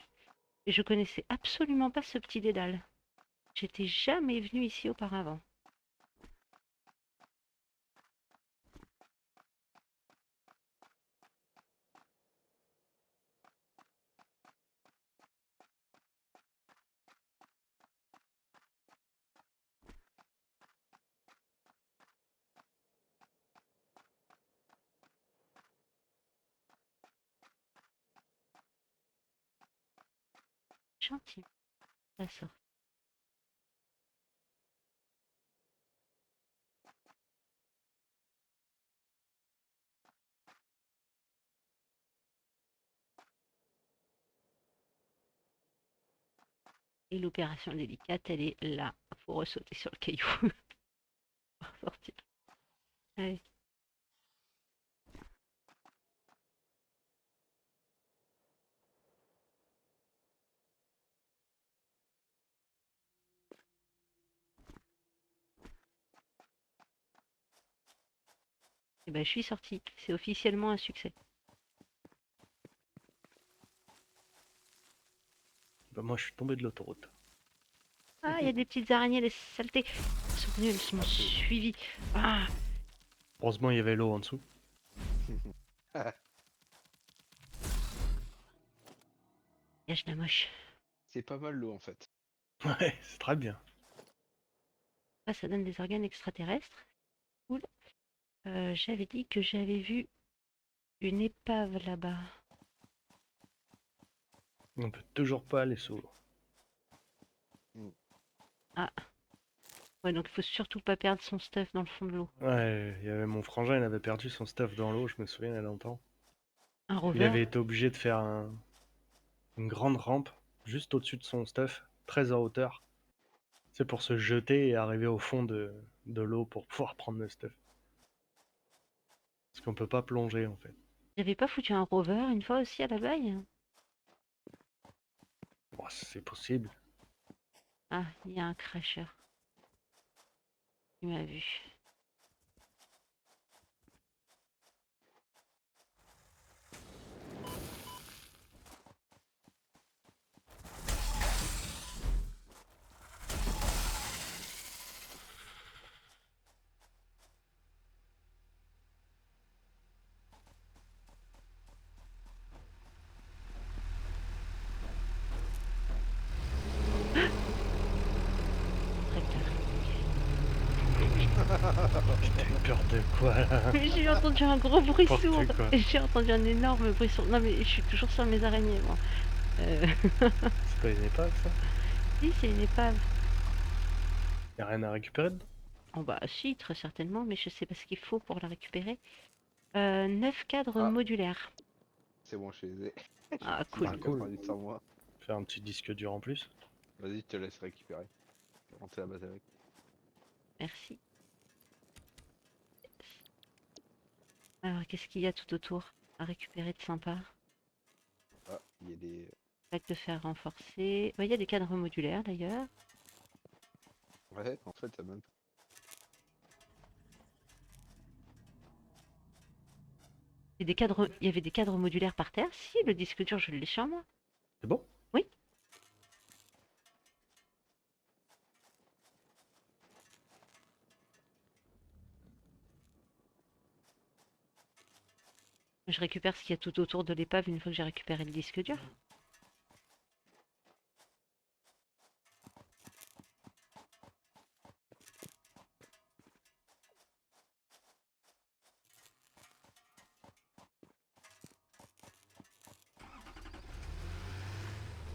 Et je connaissais absolument pas ce petit dédale. J'étais jamais venue ici auparavant. Gentil. Ça sort. Et l'opération délicate, elle est là. Faut ressauter sur le caillou. Pour sortir. Allez. Et ben, je suis sortie. C'est officiellement un succès. Bah, moi, je suis tombé de l'autoroute. Ah, il y a des petites araignées, des saletés. Elles sont venues, elles m'ont suivi. Ah, Heureusement, il y avait l'eau en dessous. gage la moche. C'est pas mal l'eau en fait. Ouais, c'est très bien. Ah, ça donne des organes extraterrestres. Cool. J'avais dit que j'avais vu une épave là-bas. On peut toujours pas aller sous l'eau. Ah. Ouais, donc il faut surtout pas perdre son stuff dans le fond de l'eau. Ouais, il y avait mon frangin, il avait perdu son stuff dans l'eau, je me souviens il y a longtemps. Un Il rover. avait été obligé de faire une grande rampe juste au-dessus de son stuff, très en hauteur. C'est pour se jeter et arriver au fond de l'eau pour pouvoir prendre le stuff. Parce qu'on peut pas plonger en fait. J'avais pas foutu un rover une fois aussi à la baille? Bon, c'est possible. Ah, il y a un crasher. Il m'a vu. T'as eu peur de quoi là? Mais j'ai entendu un gros bruit N'importe sourd. quoi. J'ai entendu un énorme bruit sourd. Non mais je suis toujours sur mes araignées moi. C'est pas une épave ça? Si, c'est une épave. Y'a rien à récupérer dedans? Oh bah si, très certainement, mais je sais pas ce qu'il faut pour la récupérer. 9 cadres Ah, modulaires. c'est bon, je les ai. Ah C'est cool. Ah cool. 90 sur moi. Faire un petit disque dur en plus. Vas-y, je te laisse récupérer. Je vais rentrer à la base avec. Merci. Alors qu'est-ce qu'il y a tout autour à récupérer de sympa? Ah, il y a des. Plaque de fer renforcée. Ouais, il y a des cadres modulaires d'ailleurs. Ouais, en fait, t'as même. Et il y avait des cadres modulaires par terre. Si, le disque dur, je l'ai sur moi. C'est bon? Oui. Je récupère ce qu'il y a tout autour de l'épave une fois que j'ai récupéré le disque dur.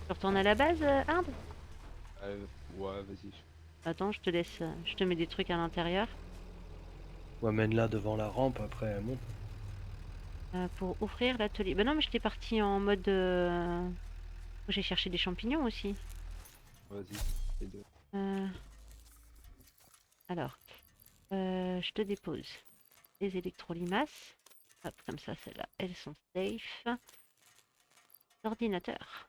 Tu retournes à la base, Inde? Ouais, vas-y. Attends, je te laisse, je te mets des trucs à l'intérieur. Ou amène-la devant la rampe, après elle monte. Pour ouvrir l'atelier. Bah non, mais j'étais partie en mode... J'ai cherché des champignons aussi. Vas-y. Les deux. Euh, Alors, je te dépose les électrolimaces. Hop, comme ça, celles-là, elles sont safe. L'ordinateur.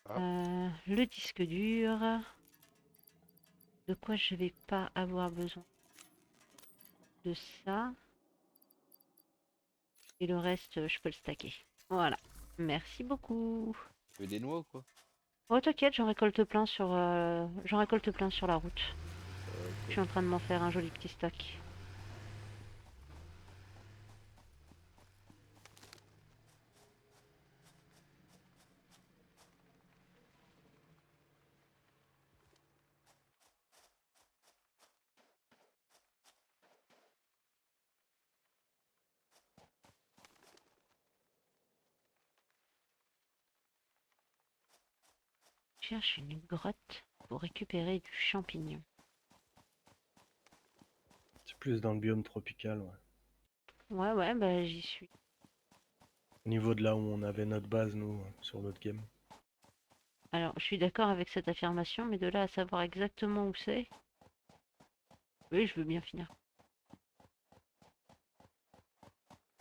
Ah. Le disque dur. De quoi je vais pas avoir besoin de ça. Et le reste, je peux le stacker. Voilà. Merci beaucoup. Tu veux des noix ou quoi? Oh, t'inquiète, j'en récolte plein sur la route. Je suis en train de m'en faire un joli petit stock. Je cherche une grotte pour récupérer du champignon. C'est plus dans le biome tropical, ouais. Ouais, ouais, bah j'y suis. Au niveau de là où on avait notre base, nous, sur notre game. Alors, je suis d'accord avec cette affirmation, mais de là à savoir exactement où c'est, oui, je veux bien finir.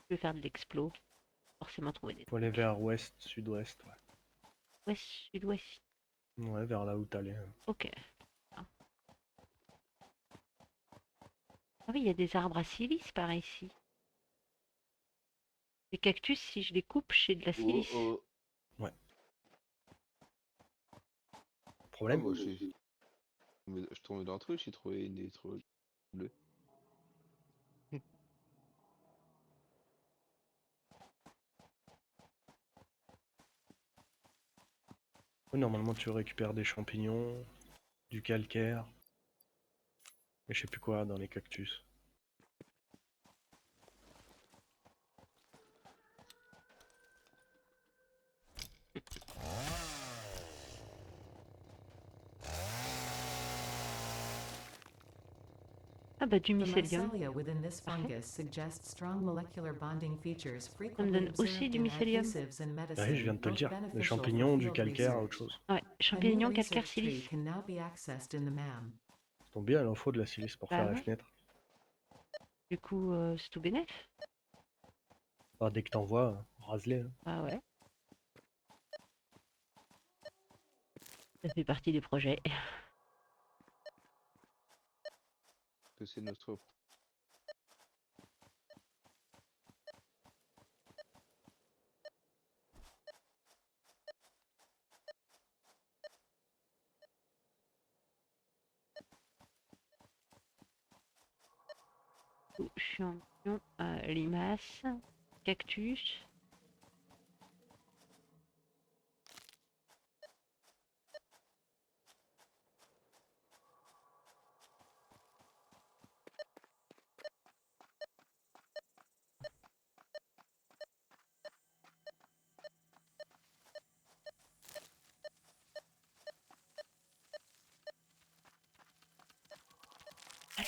Je vais faire de l'explo. Forcément trouver des Faut aller vers ouest, sud-ouest, ouais. ouest, sud-ouest. Ouais, vers là où t'allais. Ok. Ah oui, il y a des arbres à silice par ici. Les cactus, si je les coupe, j'ai de la Oh, silice. oh. Ouais. Ah, Problème? moi, je tombais dans le truc, j'ai trouvé des trucs bleus. Oui, normalement tu récupères des champignons, du calcaire, et je sais plus quoi dans les cactus. Ah bah du The mycélium. mycelia within this Parfait. fungus suggests strong molecular bonding features Ça me frequently donne aussi observed du in mycélium. adhesives and Bah oui, je viens medicine, de te le both dire. Des beneficial champignons, for du field calcaire, autre research. chose. Ouais, A new champignons, calcaire, research tree silice. can now be accessed in the MAM. Ça tombe bien, il en faut de la silice pour Bah faire la ouais. fenêtre. Du coup, c'est tout bénef. Bah, dès que t'en vois, rase-les. Hein. Bah ouais. Ça fait partie des projets. Que c'est notre. Champignon, limace, cactus.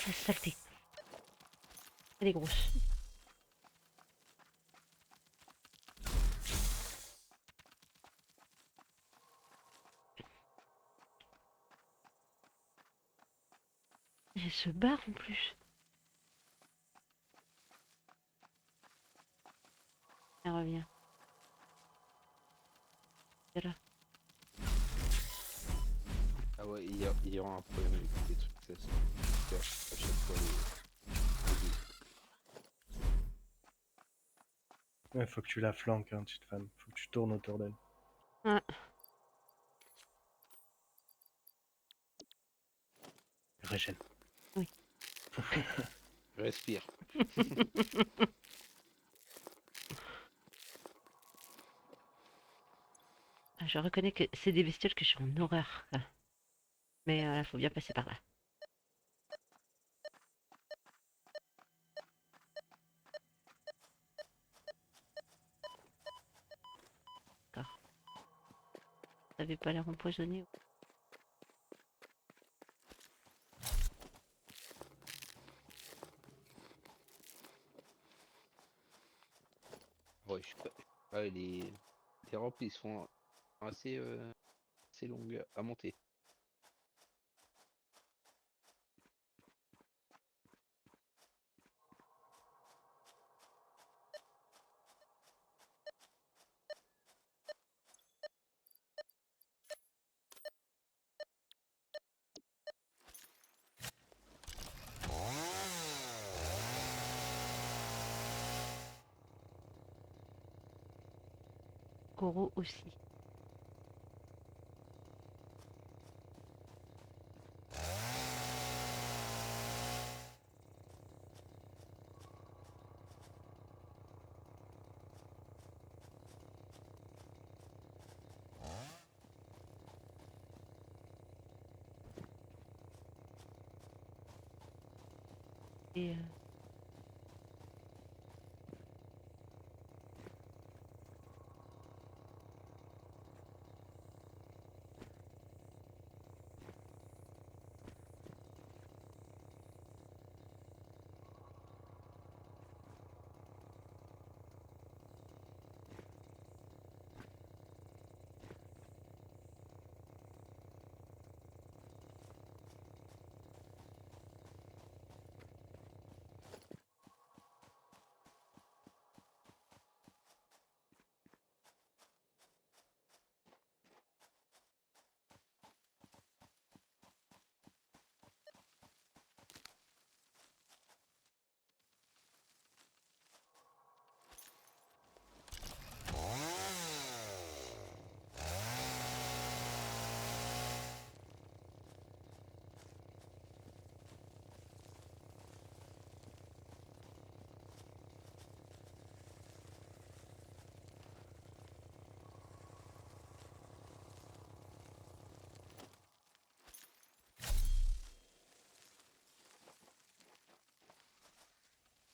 la saleté. Elle est grosse. Elle se barre en plus. Elle revient. Elle est là. Ah ouais, il y aura un problème avec des trucs, ça, à chaque fois Ouais, faut que tu la flanques, hein, petite femme. Faut que tu tournes autour d'elle. Ouais. Régène. Respire. Ah, je reconnais que c'est des bestioles que je suis en horreur, quoi. Mais faut bien passer par là. D'accord. Ça avait pas l'air empoisonné. Ouais, je sais pas. Ouais, les rampes, ils sont assez longues à monter. Goro aussi. Et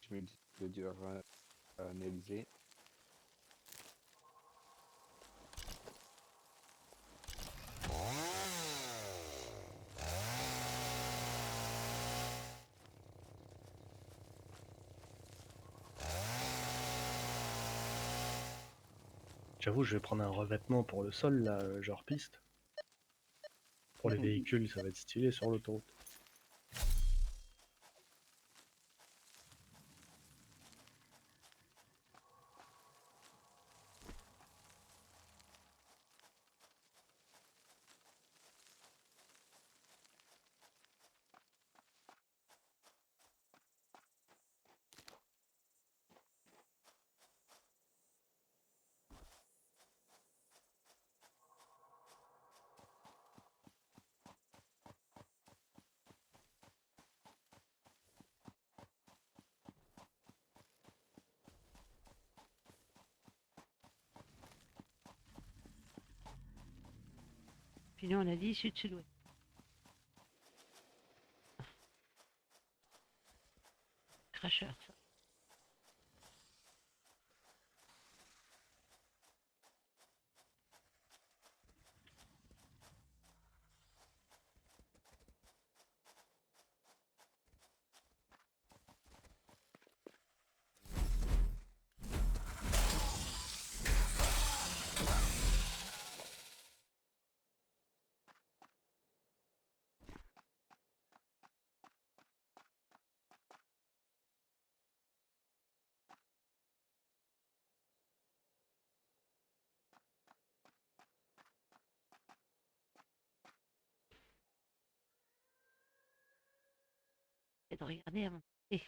Je me dis que dur à analyser. J'avoue, je vais prendre un revêtement pour le sol, là, genre piste. Pour les véhicules, ça va être stylé sur l'autoroute. puis nous on a dit sud-sud-ouest. Cracheur, ça. j'essaie de regarder avant. Et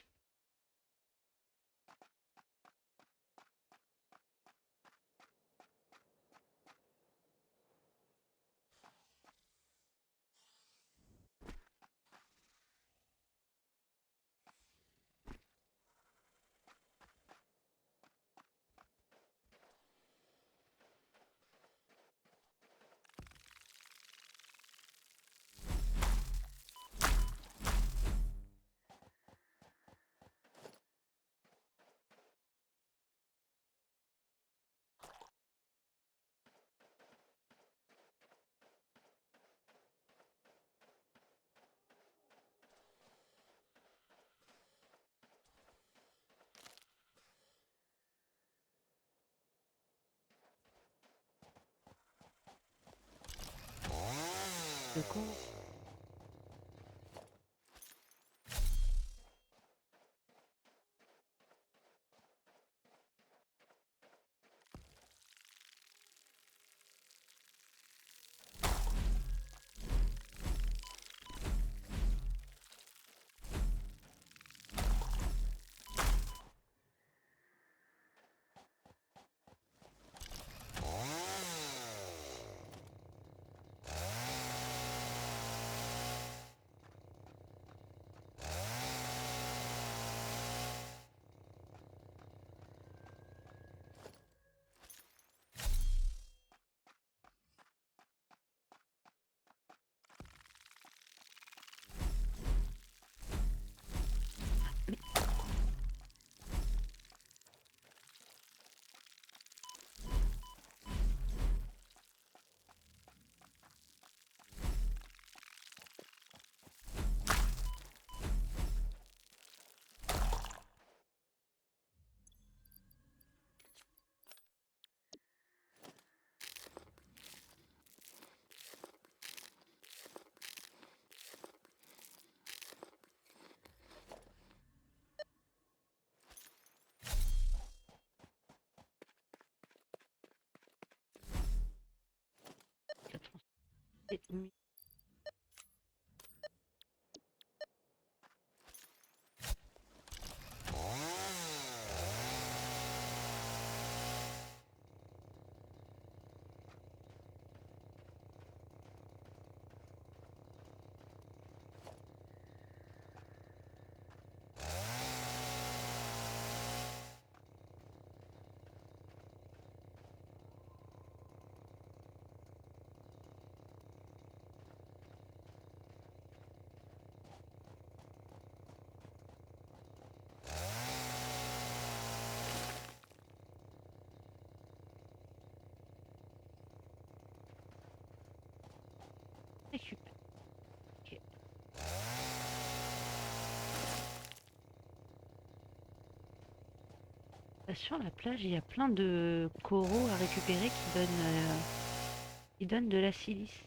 le con. C'est mieux. Récupère. Ok. Sur la plage, il y a plein de coraux à récupérer qui donnent de la silice.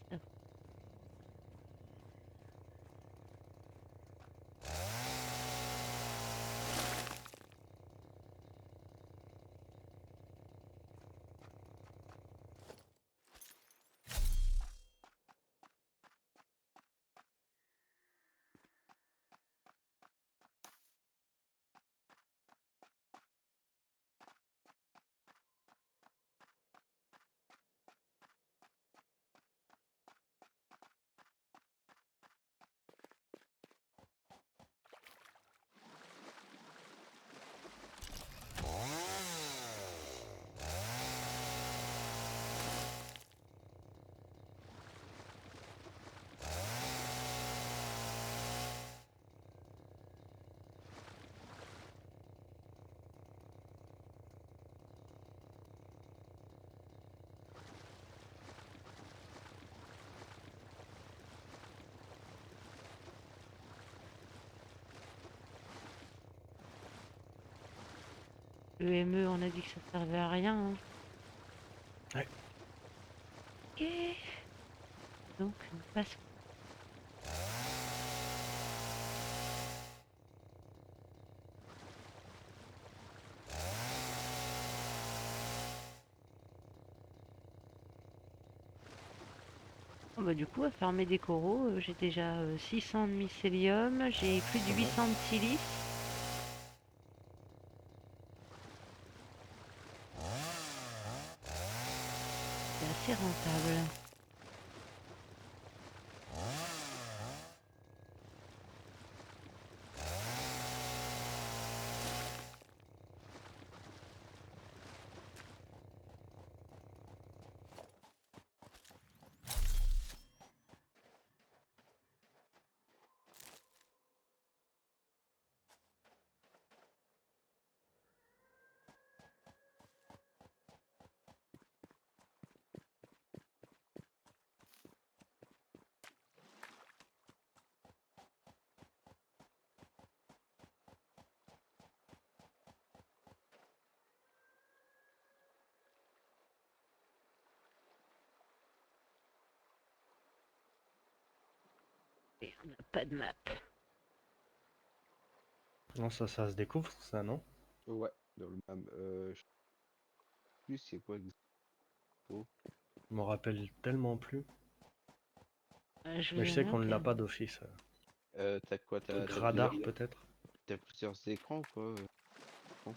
Le ME, on a dit que ça servait à rien, hein. Ouais. Ok. Donc, on passe. Bah, du coup, à farmer des coraux, j'ai déjà 600 de mycélium, j'ai plus de Pas mal. 800 de silice. C'est assez rentable. Et on n'a pas de map. Non, ça se découvre, ça, non? Ouais, dans le même. Je sais plus c'est quoi exactement. Je me rappelle tellement plus. Je Mais veux je sais bien, qu'on ne l'a ok. pas d'office. T'as quoi? Radar, peut-être? T'as plusieurs écrans ou quoi? Bon.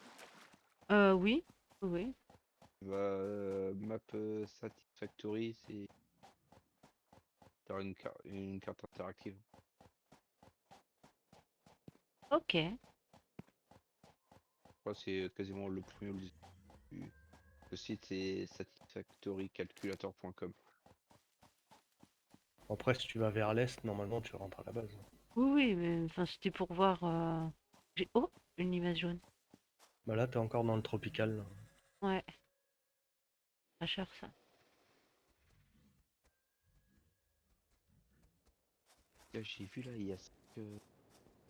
Oui, oui. Bah, map Satisfactory, c'est dans une carte interactive. Ok. Je crois que c'est quasiment le premier. Le site c'est satisfactorycalculator.com. Après, si tu vas vers l'est, normalement, tu rentres à la base. Oui, oui, mais enfin, c'était pour voir. Oh, une limace jaune. Bah là, t'es encore dans le tropical, là. Ouais, pas cher ça. Là, j'ai vu là, il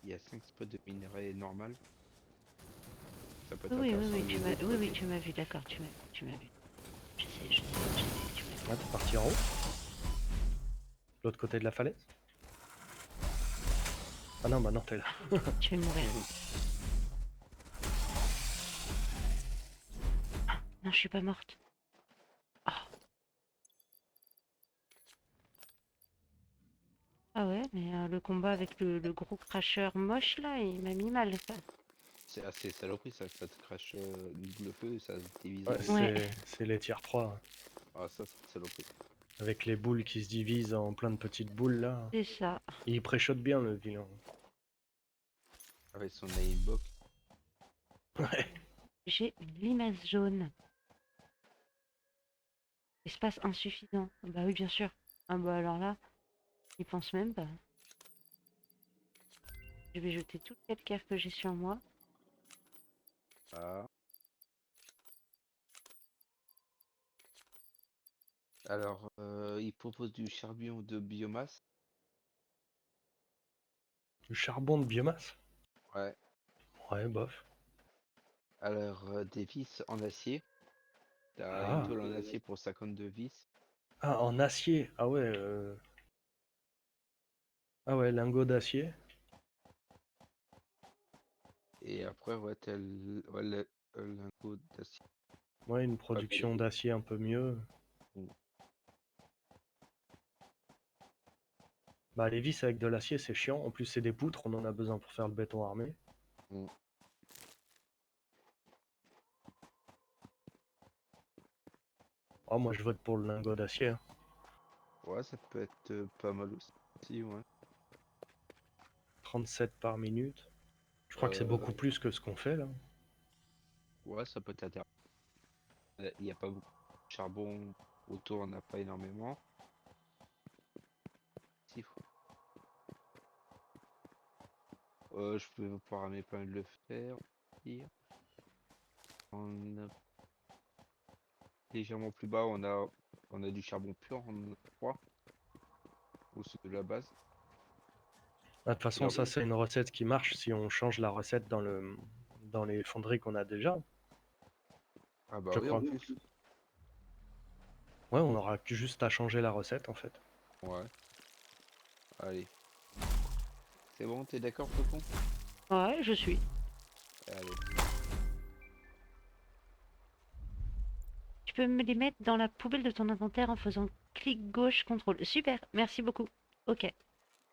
y a 5 spots de minerais normal. Ça peut être Oui, oui, intéressant oui, de les oui, oui, exploiter. tu m'as vu, d'accord, tu m'as vu. Je sais que tu m'as vu. Là, t'es parti en haut, de l'autre côté de la falaise. Ah non, bah non, t'es là. Tu vais mourir. Non, je suis pas morte. Ah, ah ouais, mais le combat avec le gros cracheur moche là, il m'a mis mal ça. C'est assez saloperie ça te crache double feu, ça se divise Ouais, en deux. Ouais, c'est les tiers 3, Ah, ça c'est saloperie. avec les boules qui se divisent en plein de petites boules, là. c'est ça. Il préchote bien, le vilain. Avec son aimbot. Ouais. J'ai une limace jaune. Espace insuffisant. Bah oui, bien sûr. Ah bah alors là, il pense même pas. Je vais jeter toute la calcaire que j'ai sur moi. Ah. Alors, il propose du charbon de biomasse. Du charbon de biomasse? Ouais. Ouais, bof. Alors, des vis en acier. T'as une Ah. tôle en acier pour 52 vis. Ah, en acier. Ah ouais. Ah ouais, lingot d'acier. Et après, ouais, t'as le lingot d'acier. Ouais, une Ouais, production d'acier un peu mieux. mm, Bah, les vis avec de l'acier, c'est chiant. En plus, c'est des poutres, on en a besoin pour faire le béton armé. mm. Oh, moi, je vote pour le lingot d'acier, hein. Ouais, ça peut être pas mal aussi, ouais. 37 par minute. Je crois que c'est Euh, beaucoup plus que ce qu'on fait, là. ouais, ça peut être intéressant. Il n'y a pas beaucoup de charbon autour, on n'a pas énormément. Si, je peux programmer plein de le faire. Dire. On a légèrement plus bas, on a du charbon pur, on en a 3 au-dessus de la base. Ah, de toute Et façon, ça, c'est une recette qui marche si on change la recette dans les fonderies qu'on a déjà, ah bah je oui, en crois. plus. Ouais, on aura juste à changer la recette, en fait. Ouais, allez. C'est bon, t'es d'accord, Faucon? Ouais, je suis. Allez. Tu tu peux me les mettre dans la poubelle de ton inventaire en faisant clic gauche, contrôle. Super, merci beaucoup. Ok,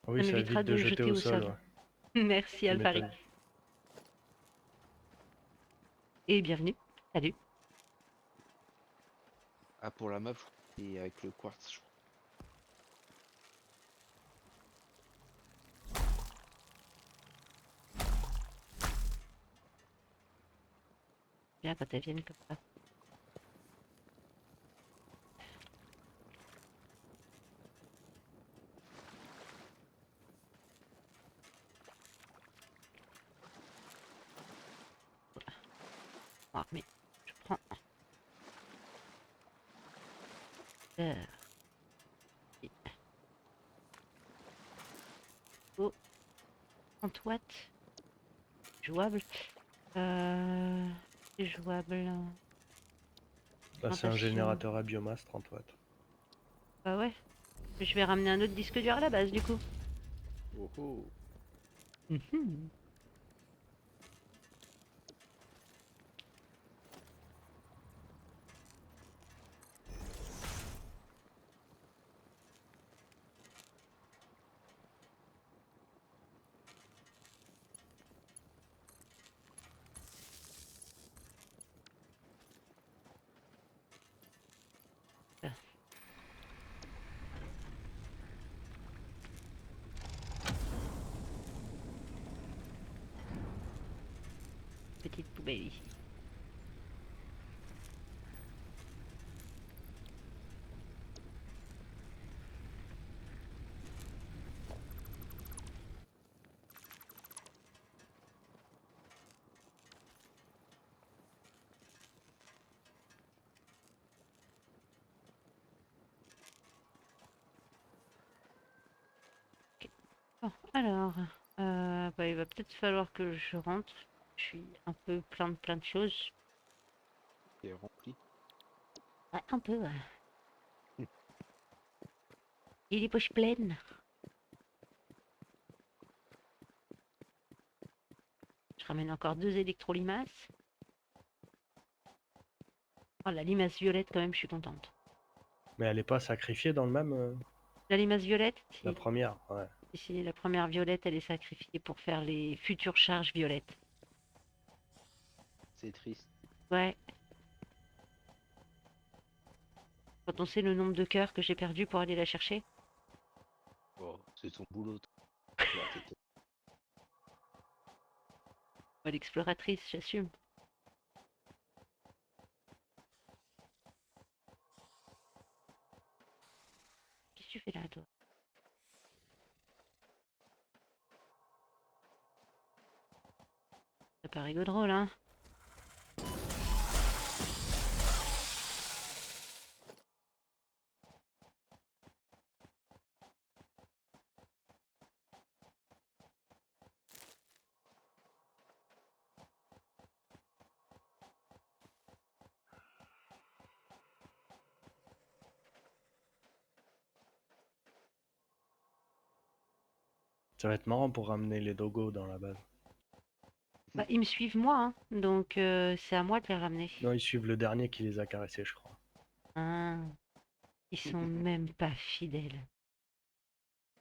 Oui, ça ça m'évitera évite de de jeter jeter au au sol, sol. ouais. Merci Tu Alpari. m'étonnes. Et bienvenue. Salut. Ah, pour la map, je crois que c'est avec le quartz, je crois. Bien quand elles viennent comme ça. Ah, mais je prends un. Oh, 30 watts. Jouable. C'est jouable. Là, c'est un Alimentation. générateur à biomasse 30 watts. Bah ouais. Je vais ramener un autre disque dur à la base du coup. Oh oh. Mhm. Ah, petite poubelle ici. Ok. Bon, alors, bah, il va peut-être falloir que je rentre. Je suis un peu plein de choses. C'est rempli. Ouais, un peu. Ouais. Et les poches pleines. Je ramène encore 2 électrolimaces. Oh, la limace violette quand même, je suis contente. Mais elle est pas sacrifiée dans le même, La limace violette, la si, première, ouais. si la première violette, elle est sacrifiée pour faire les futures charges violettes. C'est triste. Ouais, quand on sait le nombre de cœurs que j'ai perdu pour aller la chercher. Oh, c'est son boulot. Bah, Ouais, l'exploratrice, j'assume. Qu'est-ce que tu fais là, toi? Ça pas rigolo drôle, hein? Ça va être marrant pour ramener les dogos dans la base. Bah, ils me suivent moi, hein, donc c'est à moi de les ramener. Non, ils suivent le dernier qui les a caressés, je crois. Ah, ils sont même pas fidèles.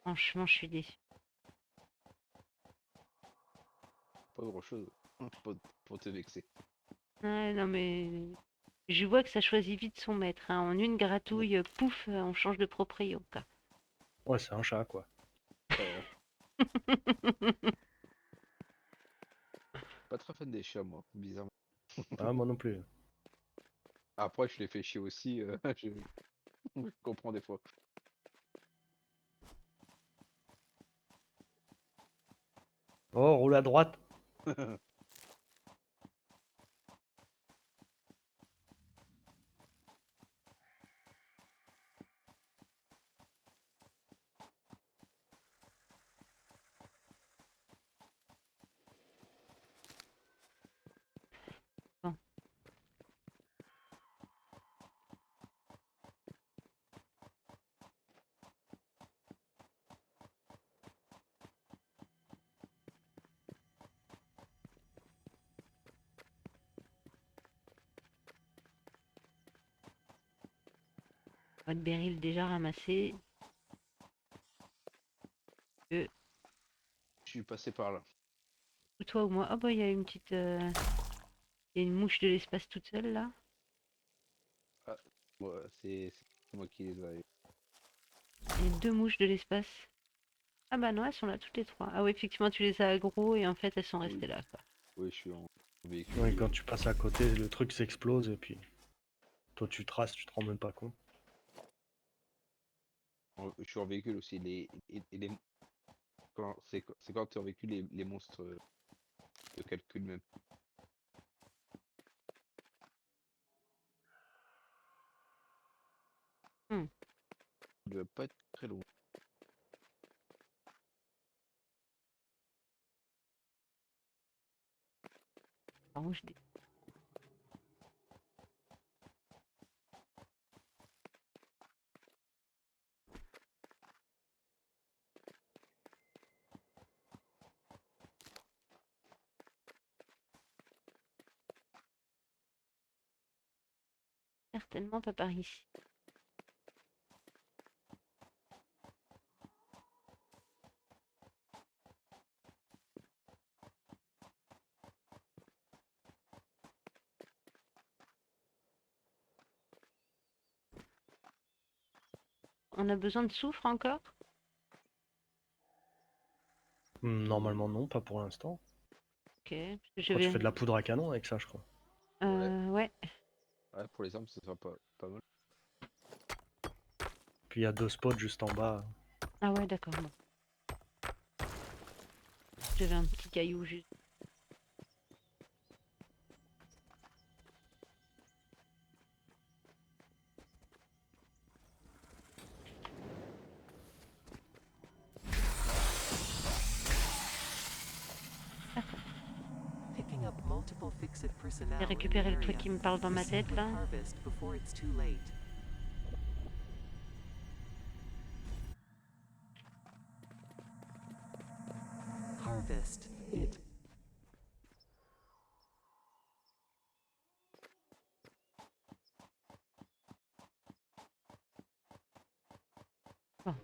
Franchement, je suis déçue. pas grand chose pour te vexer. Ouais, non mais je vois que ça choisit vite son maître, hein. En une gratouille, pouf, on change de proprio, quoi. Ouais, c'est un chat, quoi. Euh, pas très fan des chats, moi, bizarrement. Ah, moi non plus. Après, je les fais chier aussi, je comprends des fois. Oh, roule à droite. Bon, Votre béryl déjà ramassé. Euh, Je suis passé par là. ou toi ou moi. Oh bah il y a une petite. Il y a une mouche de l'espace toute seule là. Ah, ouais, c'est moi qui les ai. Il y a deux mouches de l'espace. Ah bah non, elles sont là toutes les trois. Ah oui, effectivement, tu les as aggro et en fait elles sont Oui, restées là, quoi. oui, je suis en véhicule. Ouais, quand tu passes à côté, le truc s'explose et puis toi tu traces, tu te rends même pas compte. Je suis en véhicule aussi. C'est quand tu es en véhicule, les monstres te calculent même. Hmm. Il doit pas être très loin. Par où je dis- Certainement pas par ici. On a besoin de soufre encore? Normalement non, pas pour l'instant. Ok, parce que Je je crois que tu vais. fais de la poudre à canon avec ça, je crois. Ouais, Ouais. ouais, pour les armes, ça sera pas mal. Puis il y a 2 spots juste en bas. Ah ouais, d'accord. Bon. J'avais un petit caillou juste. Picking up multiple fix-it J'ai personnel in the récupéré le truc area. qui me parle dans ma Proceed tête with là. harvest before it's too late. Harvest. It. Bon.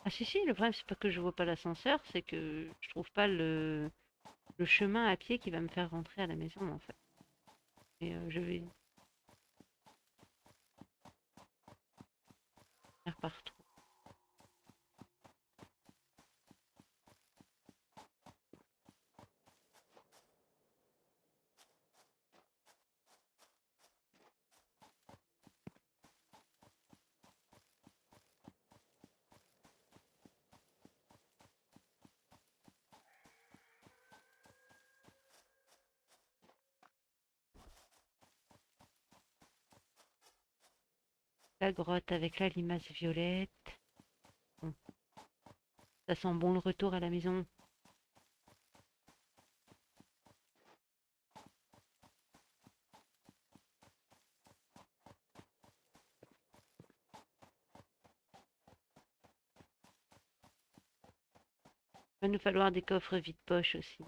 Ah si si, le problème c'est pas que je vois pas l'ascenseur, c'est que je trouve pas le chemin à pied qui va me faire rentrer à la maison en fait. Et je vais faire partout. La grotte avec la limace violette. Bon, ça sent bon le retour à la maison. Il va nous falloir des coffres vide-poche aussi.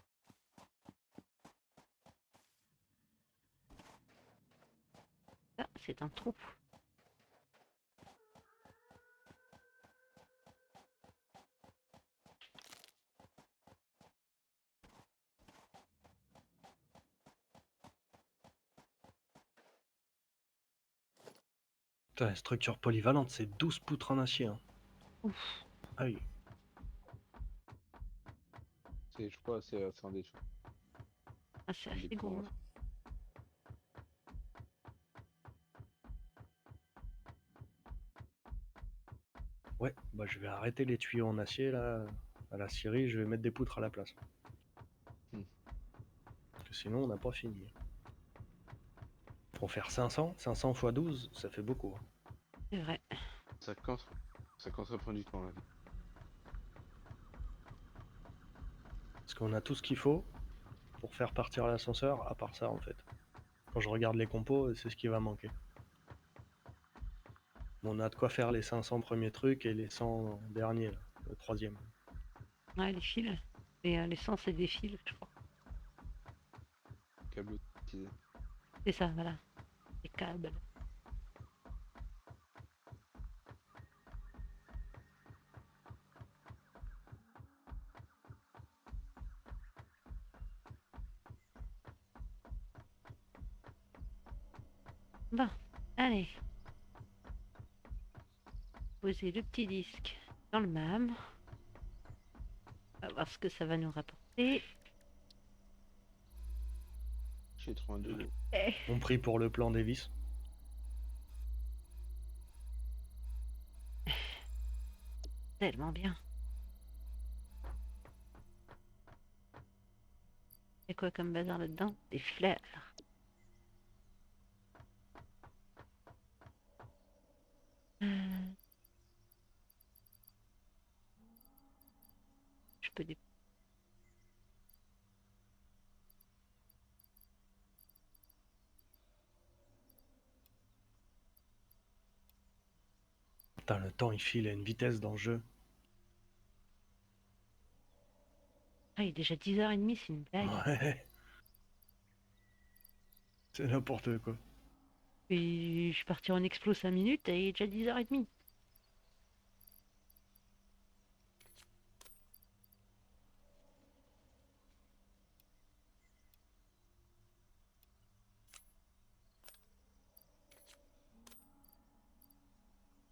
Ça, c'est un trou. Putain, structure polyvalente, c'est 12 poutres en acier. Hein. Ouf, Ah oui. Je crois que c'est ah, c'est un des assez plus grands. gourmand. Ouais, bah je vais arrêter les tuyaux en acier là, à la scierie, je vais mettre des poutres à la place. Hmm. Parce que sinon on n'a pas fini. Pour faire 500 x 12, ça fait beaucoup. Hein. C'est vrai. Ça commence, ça commence à prendre du temps là. Parce qu'on a tout ce qu'il faut pour faire partir l'ascenseur, à part ça en fait. Quand je regarde les compos, c'est ce qui va manquer. On a de quoi faire les 500 premiers trucs et les 100 derniers, là, le troisième. Ouais, les fils. Les sens, c'est des fils, je crois. Câble utilisé. C'est ça, voilà. Les câbles. Bon, allez. Poser le petit disque dans le MAM. On va voir ce que ça va nous rapporter. J'ai 32. Eh, On prie pour le plan Davis. tellement bien. Et quoi comme bazar là-dedans? Des fleurs. Euh, je peux dé... Putain, le temps il file à une vitesse dans le jeu. Ah, il est déjà 10h30, c'est une blague. Ouais. C'est n'importe quoi. Et je suis parti en explo 5 minutes et il est déjà 10h30.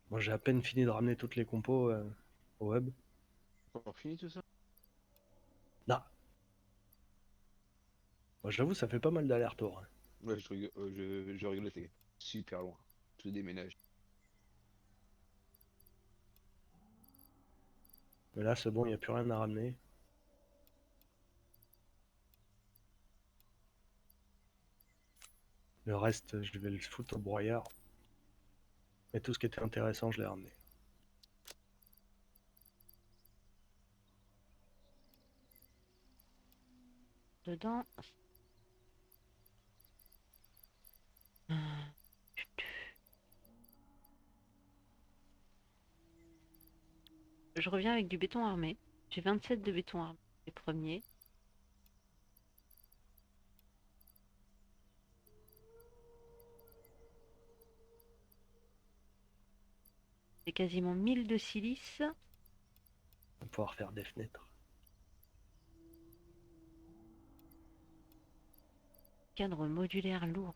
Moi j'ai à peine fini de ramener toutes les compos au web. Encore fini tout ça? Non. Moi j'avoue ça fait pas mal d'allers-retours. Ouais, je rigole, c'est super loin. Je déménage. Mais là c'est bon, il n'y a plus rien à ramener. Le reste je vais le foutre au broyeur. Et tout ce qui était intéressant je l'ai ramené. Dedans. Euh, Je reviens avec du béton armé. J'ai 27 de béton armé, les premiers. J'ai quasiment 1000 de silice. On va pouvoir faire des fenêtres. Cadre modulaire lourd.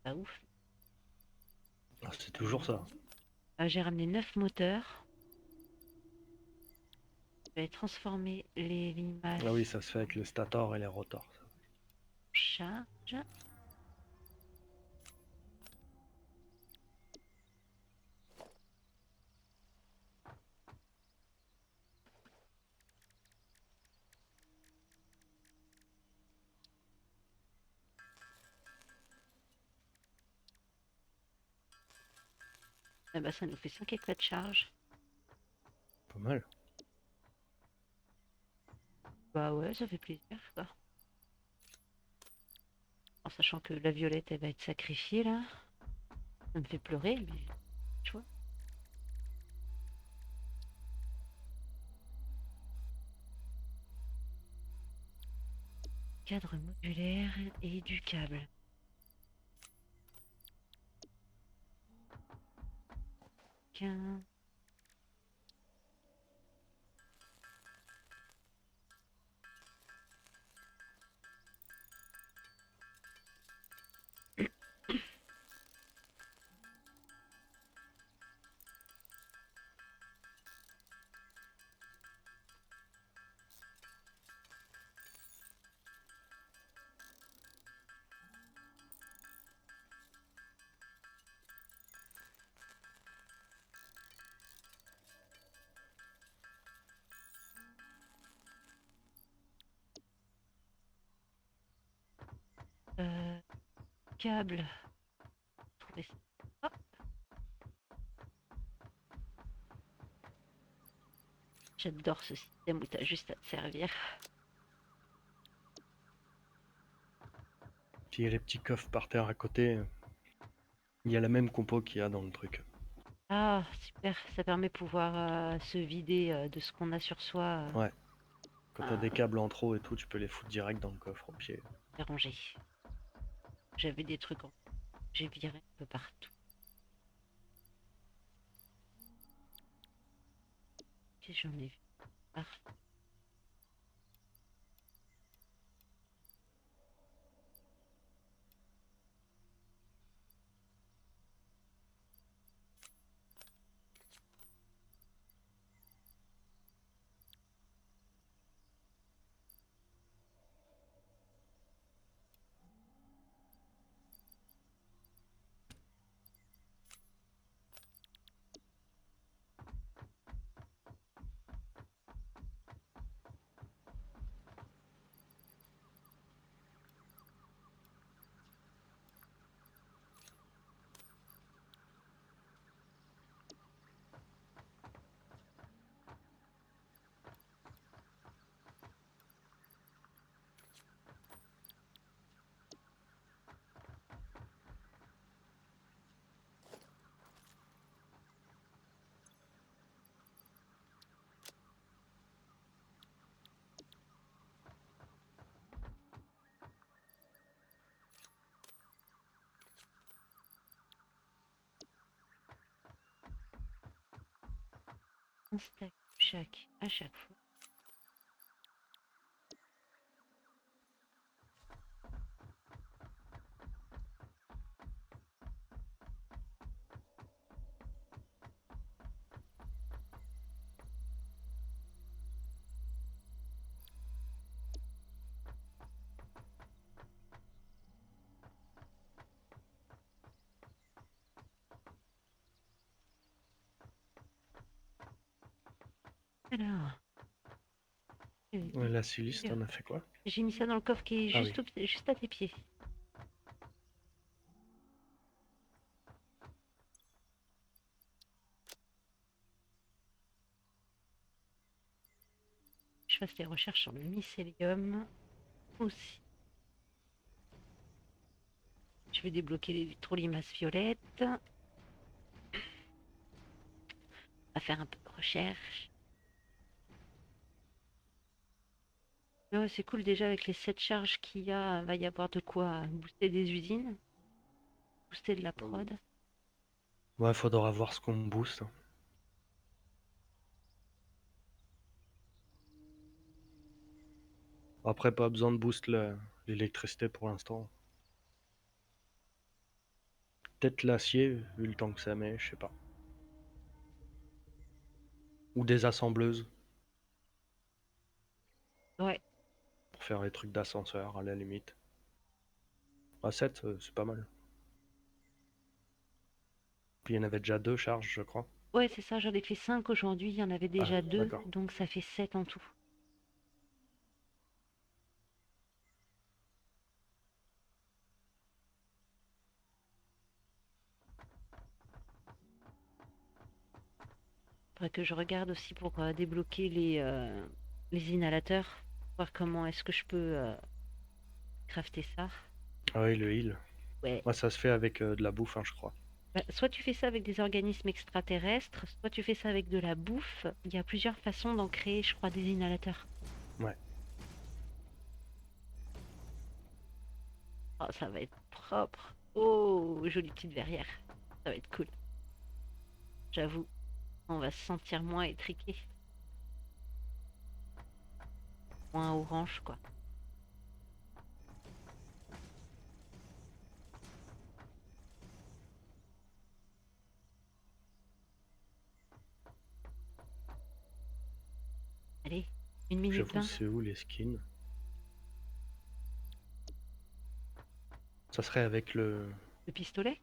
Pas ouf. Ah, c'est toujours ça. J'ai ramené 9 moteurs. Je vais transformer les limaces Ah oui, ça se fait avec le stator et les rotors. Ça. en charge. Ah bah, ça nous fait 5 éclats de charge. Pas mal. Bah ouais, ça fait plaisir, quoi. En sachant que la violette, elle va être sacrifiée, là. Ça me fait pleurer, mais... Tu vois. Cadre modulaire et du câble. Quin- Euh, câble. Trouver ça. Hop. J'adore ce système où t'as juste à te servir. Puis les petits coffres par terre à côté. Il y a la même compo qu'il y a dans le truc. Ah, super. Ça permet de pouvoir se vider de ce qu'on a sur soi. Ouais. Quand t'as des Ah, câbles en trop et tout, tu peux les foutre direct dans le coffre au pied. c'est rangé. J'avais des trucs en... J'ai viré un peu partout. Qu'est-ce que j'en ai vu partout. un stack chaque à chaque fois. Alors, La silice, t'en as fait quoi? j'ai mis ça dans le coffre qui est Ah juste, oui. juste à tes pieds. Je fasse des recherches sur le mycélium aussi. Je vais débloquer les trolimaces violettes. On va faire un peu de recherche. Mais ouais, c'est cool déjà avec les 7 charges qu'il y a, va y avoir de quoi booster des usines, booster de la Ah oui. prod. Ouais, faudra voir ce qu'on booste. Après, pas besoin de boost l'électricité pour l'instant. Peut-être l'acier, vu le temps que ça met, je sais pas. Ou des assembleuses, Ouais, pour faire les trucs d'ascenseur, à la limite. À 7, c'est pas mal. Puis il y en avait déjà 2 charges, je crois. ouais, c'est ça, j'en ai fait 5 aujourd'hui, il y en avait Ah, déjà 2, d'accord. donc ça fait 7 en tout. Faudrait que je regarde aussi pour débloquer les inhalateurs, voir comment est-ce que je peux crafter ça. Ah oui, le heal. Ouais. Ouais, ça se fait avec de la bouffe, hein, je crois. Bah, soit tu fais ça avec des organismes extraterrestres, soit tu fais ça avec de la bouffe. Il y a plusieurs façons d'en créer, je crois, des inhalateurs. Ouais. Oh, ça va être propre. Oh, jolie petite verrière. Ça va être cool. J'avoue, on va se sentir moins étriqué, moins orange, quoi. Allez, 1 minute J'avoue, 20. c'est où les skins? Ça serait avec le... Le pistolet?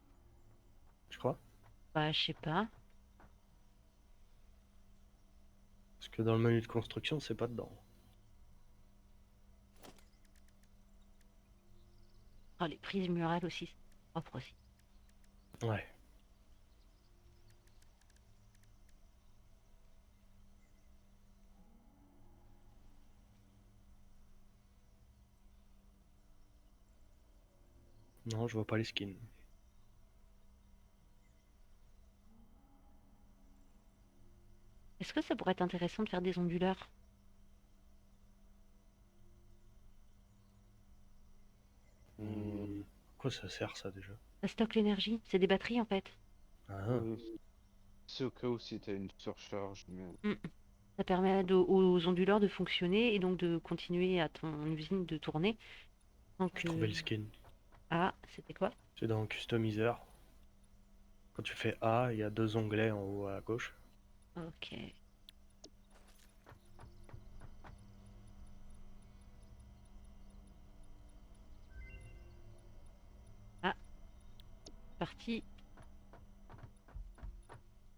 Je crois. Bah, je sais pas. Parce que dans le menu de construction, c'est pas dedans. Oh, les prises murales aussi, c'est propre aussi. Ouais. Non, je vois pas les skins. Est-ce que ça pourrait être intéressant de faire des onduleurs? À quoi ça sert ça déjà? Ça stocke l'énergie, c'est des batteries en fait. Ah, C'est au cas où si t'as une surcharge, mais Mm. Ça permet aux onduleurs de fonctionner et donc de continuer à ton usine de tourner. Donc, j'ai trouvé le skin. ah, c'était quoi? C'est dans Customizer. Quand tu fais A, il y a 2 onglets en haut à gauche. Ok. Ah, parti.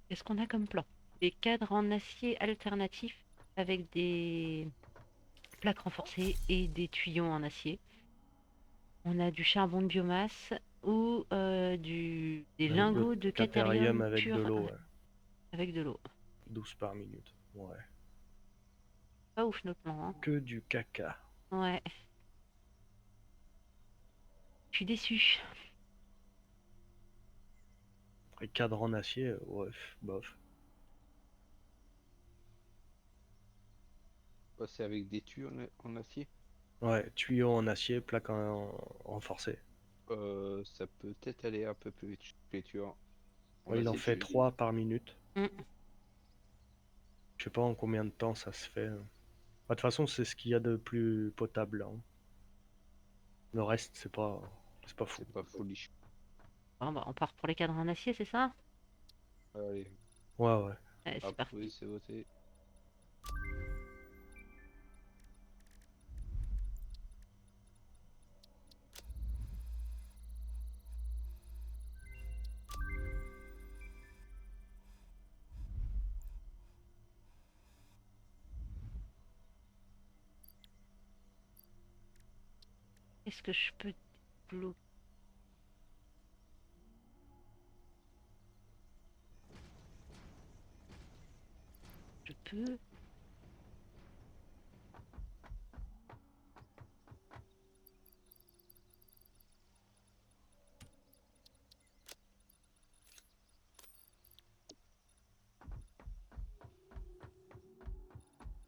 Qu'est-ce qu'on a comme plan? Des cadres en acier alternatifs avec des plaques renforcées et des tuyaux en acier. On a du charbon de biomasse ou des Le lingots de Caterium catérium avec de pur l'eau, ouais. avec de l'eau. 12 par minute. Ouais. Pas ouf notre plan, hein. Que du caca. Ouais, je suis déçue. Après, cadre en acier, ouais, bof. passer avec des tuyaux en acier. Ouais, tuyau en acier, plaque en renforcée. Ça peut peut-être aller un peu plus vite que les tuyaux en Ouais, il en acier. fait 3 par minute. Mm. Je sais pas en combien de temps ça se fait. De toute façon, c'est ce qu'il y a de plus potable, hein. Le reste, c'est pas fou. C'est pas foolish. Bon, bah, on part pour les cadres en acier, c'est ça? Allez, Ouais, ouais. Allez, c'est hop, parti. oui, c'est voté. Est-ce que je peux débloquer? Je peux.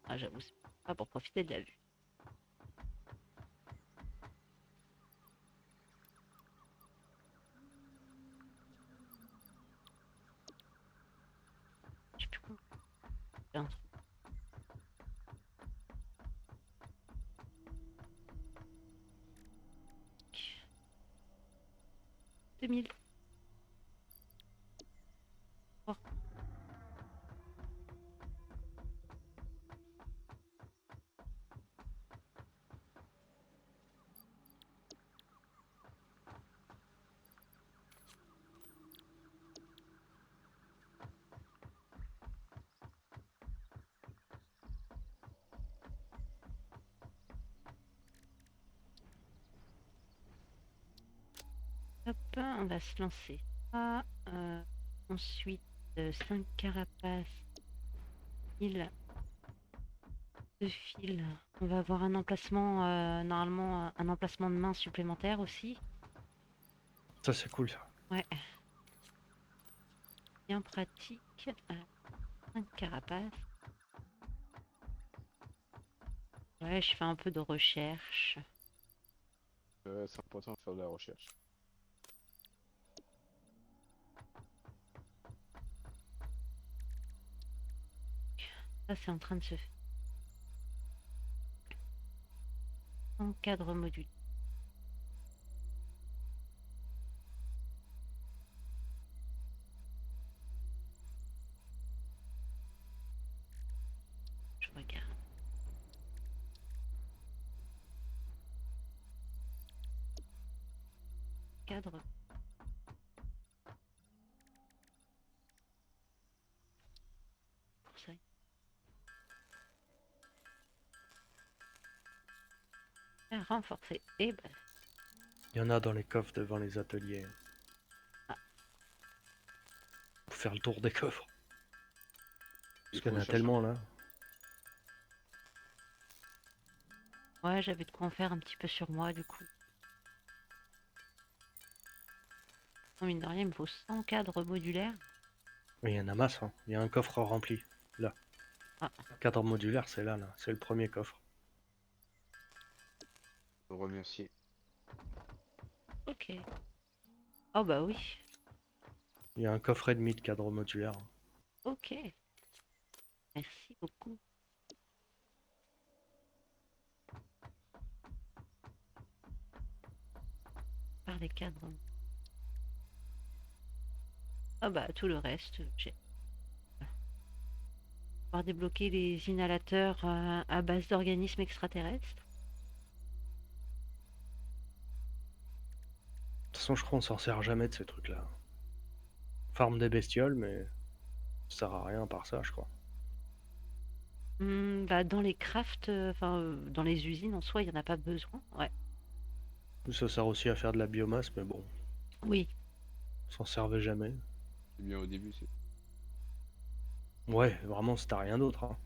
Ah, j'avoue, c'est pas pour profiter de la vue. Je sais plus comment. J'ai un truc. 2000. Oh, hop, on va se lancer. Ah, ensuite, 5 carapaces, 1000 de fil. On va avoir un emplacement, normalement, un emplacement de main supplémentaire aussi. Ça, c'est cool, ça. Ouais, bien pratique. 5 carapaces. Ouais, je fais un peu de recherche. C'est important de faire de la recherche. Ça, c'est en train de se faire. Encadre module. Je regarde. Cadre. Pour ça. Renforcer. Et bah, Il y en a dans les coffres devant les ateliers. Ah. Pour faire le tour des coffres. Parce Il qu'il y en faut a chercher. tellement là. ouais, j'avais de quoi en faire un petit peu sur moi du coup. Oh, mine de rien, il me faut 100 cadres modulaires. Mais il y en a masse, hein. Il y a un coffre rempli. Là. Ah, Cadre modulaire, c'est là, là. C'est le premier coffre. Je vous remercie. ok. Oh bah oui. Il y a un coffre et demi de cadre modulaire. Ok. Merci beaucoup. Par les cadres. Ah bah tout le reste, j'ai pouvoir débloquer les inhalateurs à base d'organismes extraterrestres. De toute façon, je crois qu'on s'en sert jamais de ces trucs-là. Farme des bestioles, mais ça sert à rien à part ça, je crois. Bah, dans les crafts, enfin dans les usines en soi, il n'y en a pas besoin. Ouais. Ça sert aussi à faire de la biomasse, mais bon, Oui. on s'en servait jamais. C'est bien au début, c'est. Ouais, vraiment, si t'as rien d'autre, hein.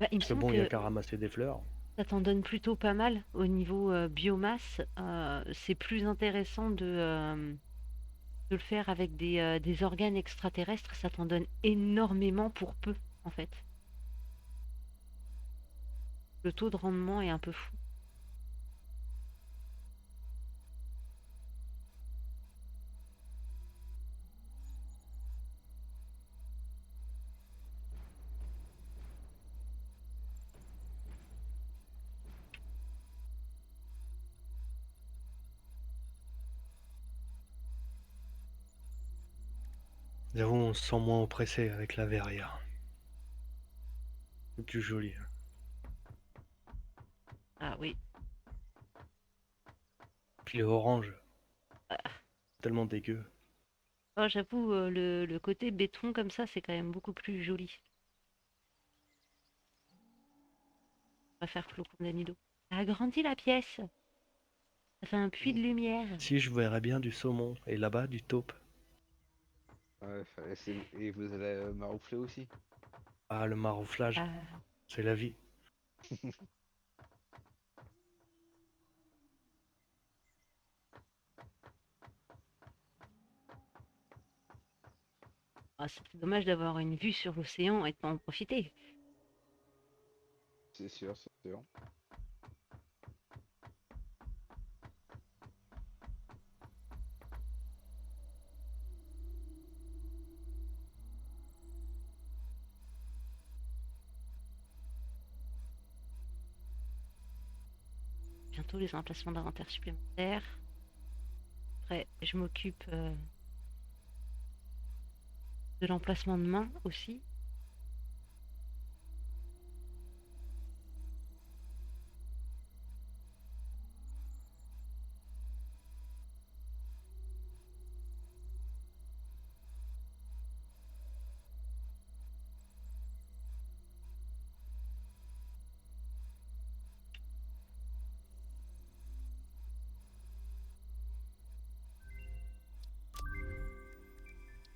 Bah, il me Parce que semble bon, il y a que qu'à ramasser des fleurs. ça t'en donne plutôt pas mal au niveau biomasse. C'est plus intéressant de le faire avec des organes extraterrestres. Ça t'en donne énormément pour peu, en fait. Le taux de rendement est un peu fou. J'avoue, on se sent moins oppressé avec la verrière. C'est plus joli. Ah oui. Puis les oranges, Ah, tellement dégueu. oh, j'avoue, le côté béton comme ça, c'est quand même beaucoup plus joli. On va faire flocon d'anido. Ça agrandit la pièce. Ça fait un puits de lumière. Si je verrais bien du saumon, et là-bas du taupe. Ouais, et vous allez maroufler aussi. Ah, le marouflage, Ah, c'est la vie. ah, c'était dommage d'avoir une vue sur l'océan et de pas en profiter. C'est sûr, c'est sûr. Bientôt les emplacements d'inventaire supplémentaires. Après, je m'occupe de l'emplacement de main aussi.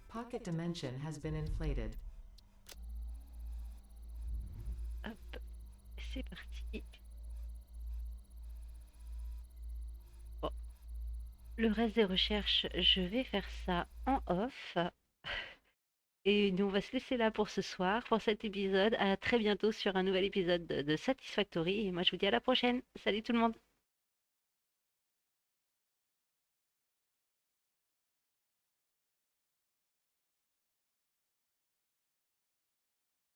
Pocket dimension has been inflated. Hop, c'est parti. Bon, le reste des recherches, je vais faire ça en off. Et nous, on va se laisser là pour ce soir, pour cet épisode. À très bientôt sur un nouvel épisode de Satisfactory. Et moi, je vous dis à la prochaine. Salut tout le monde!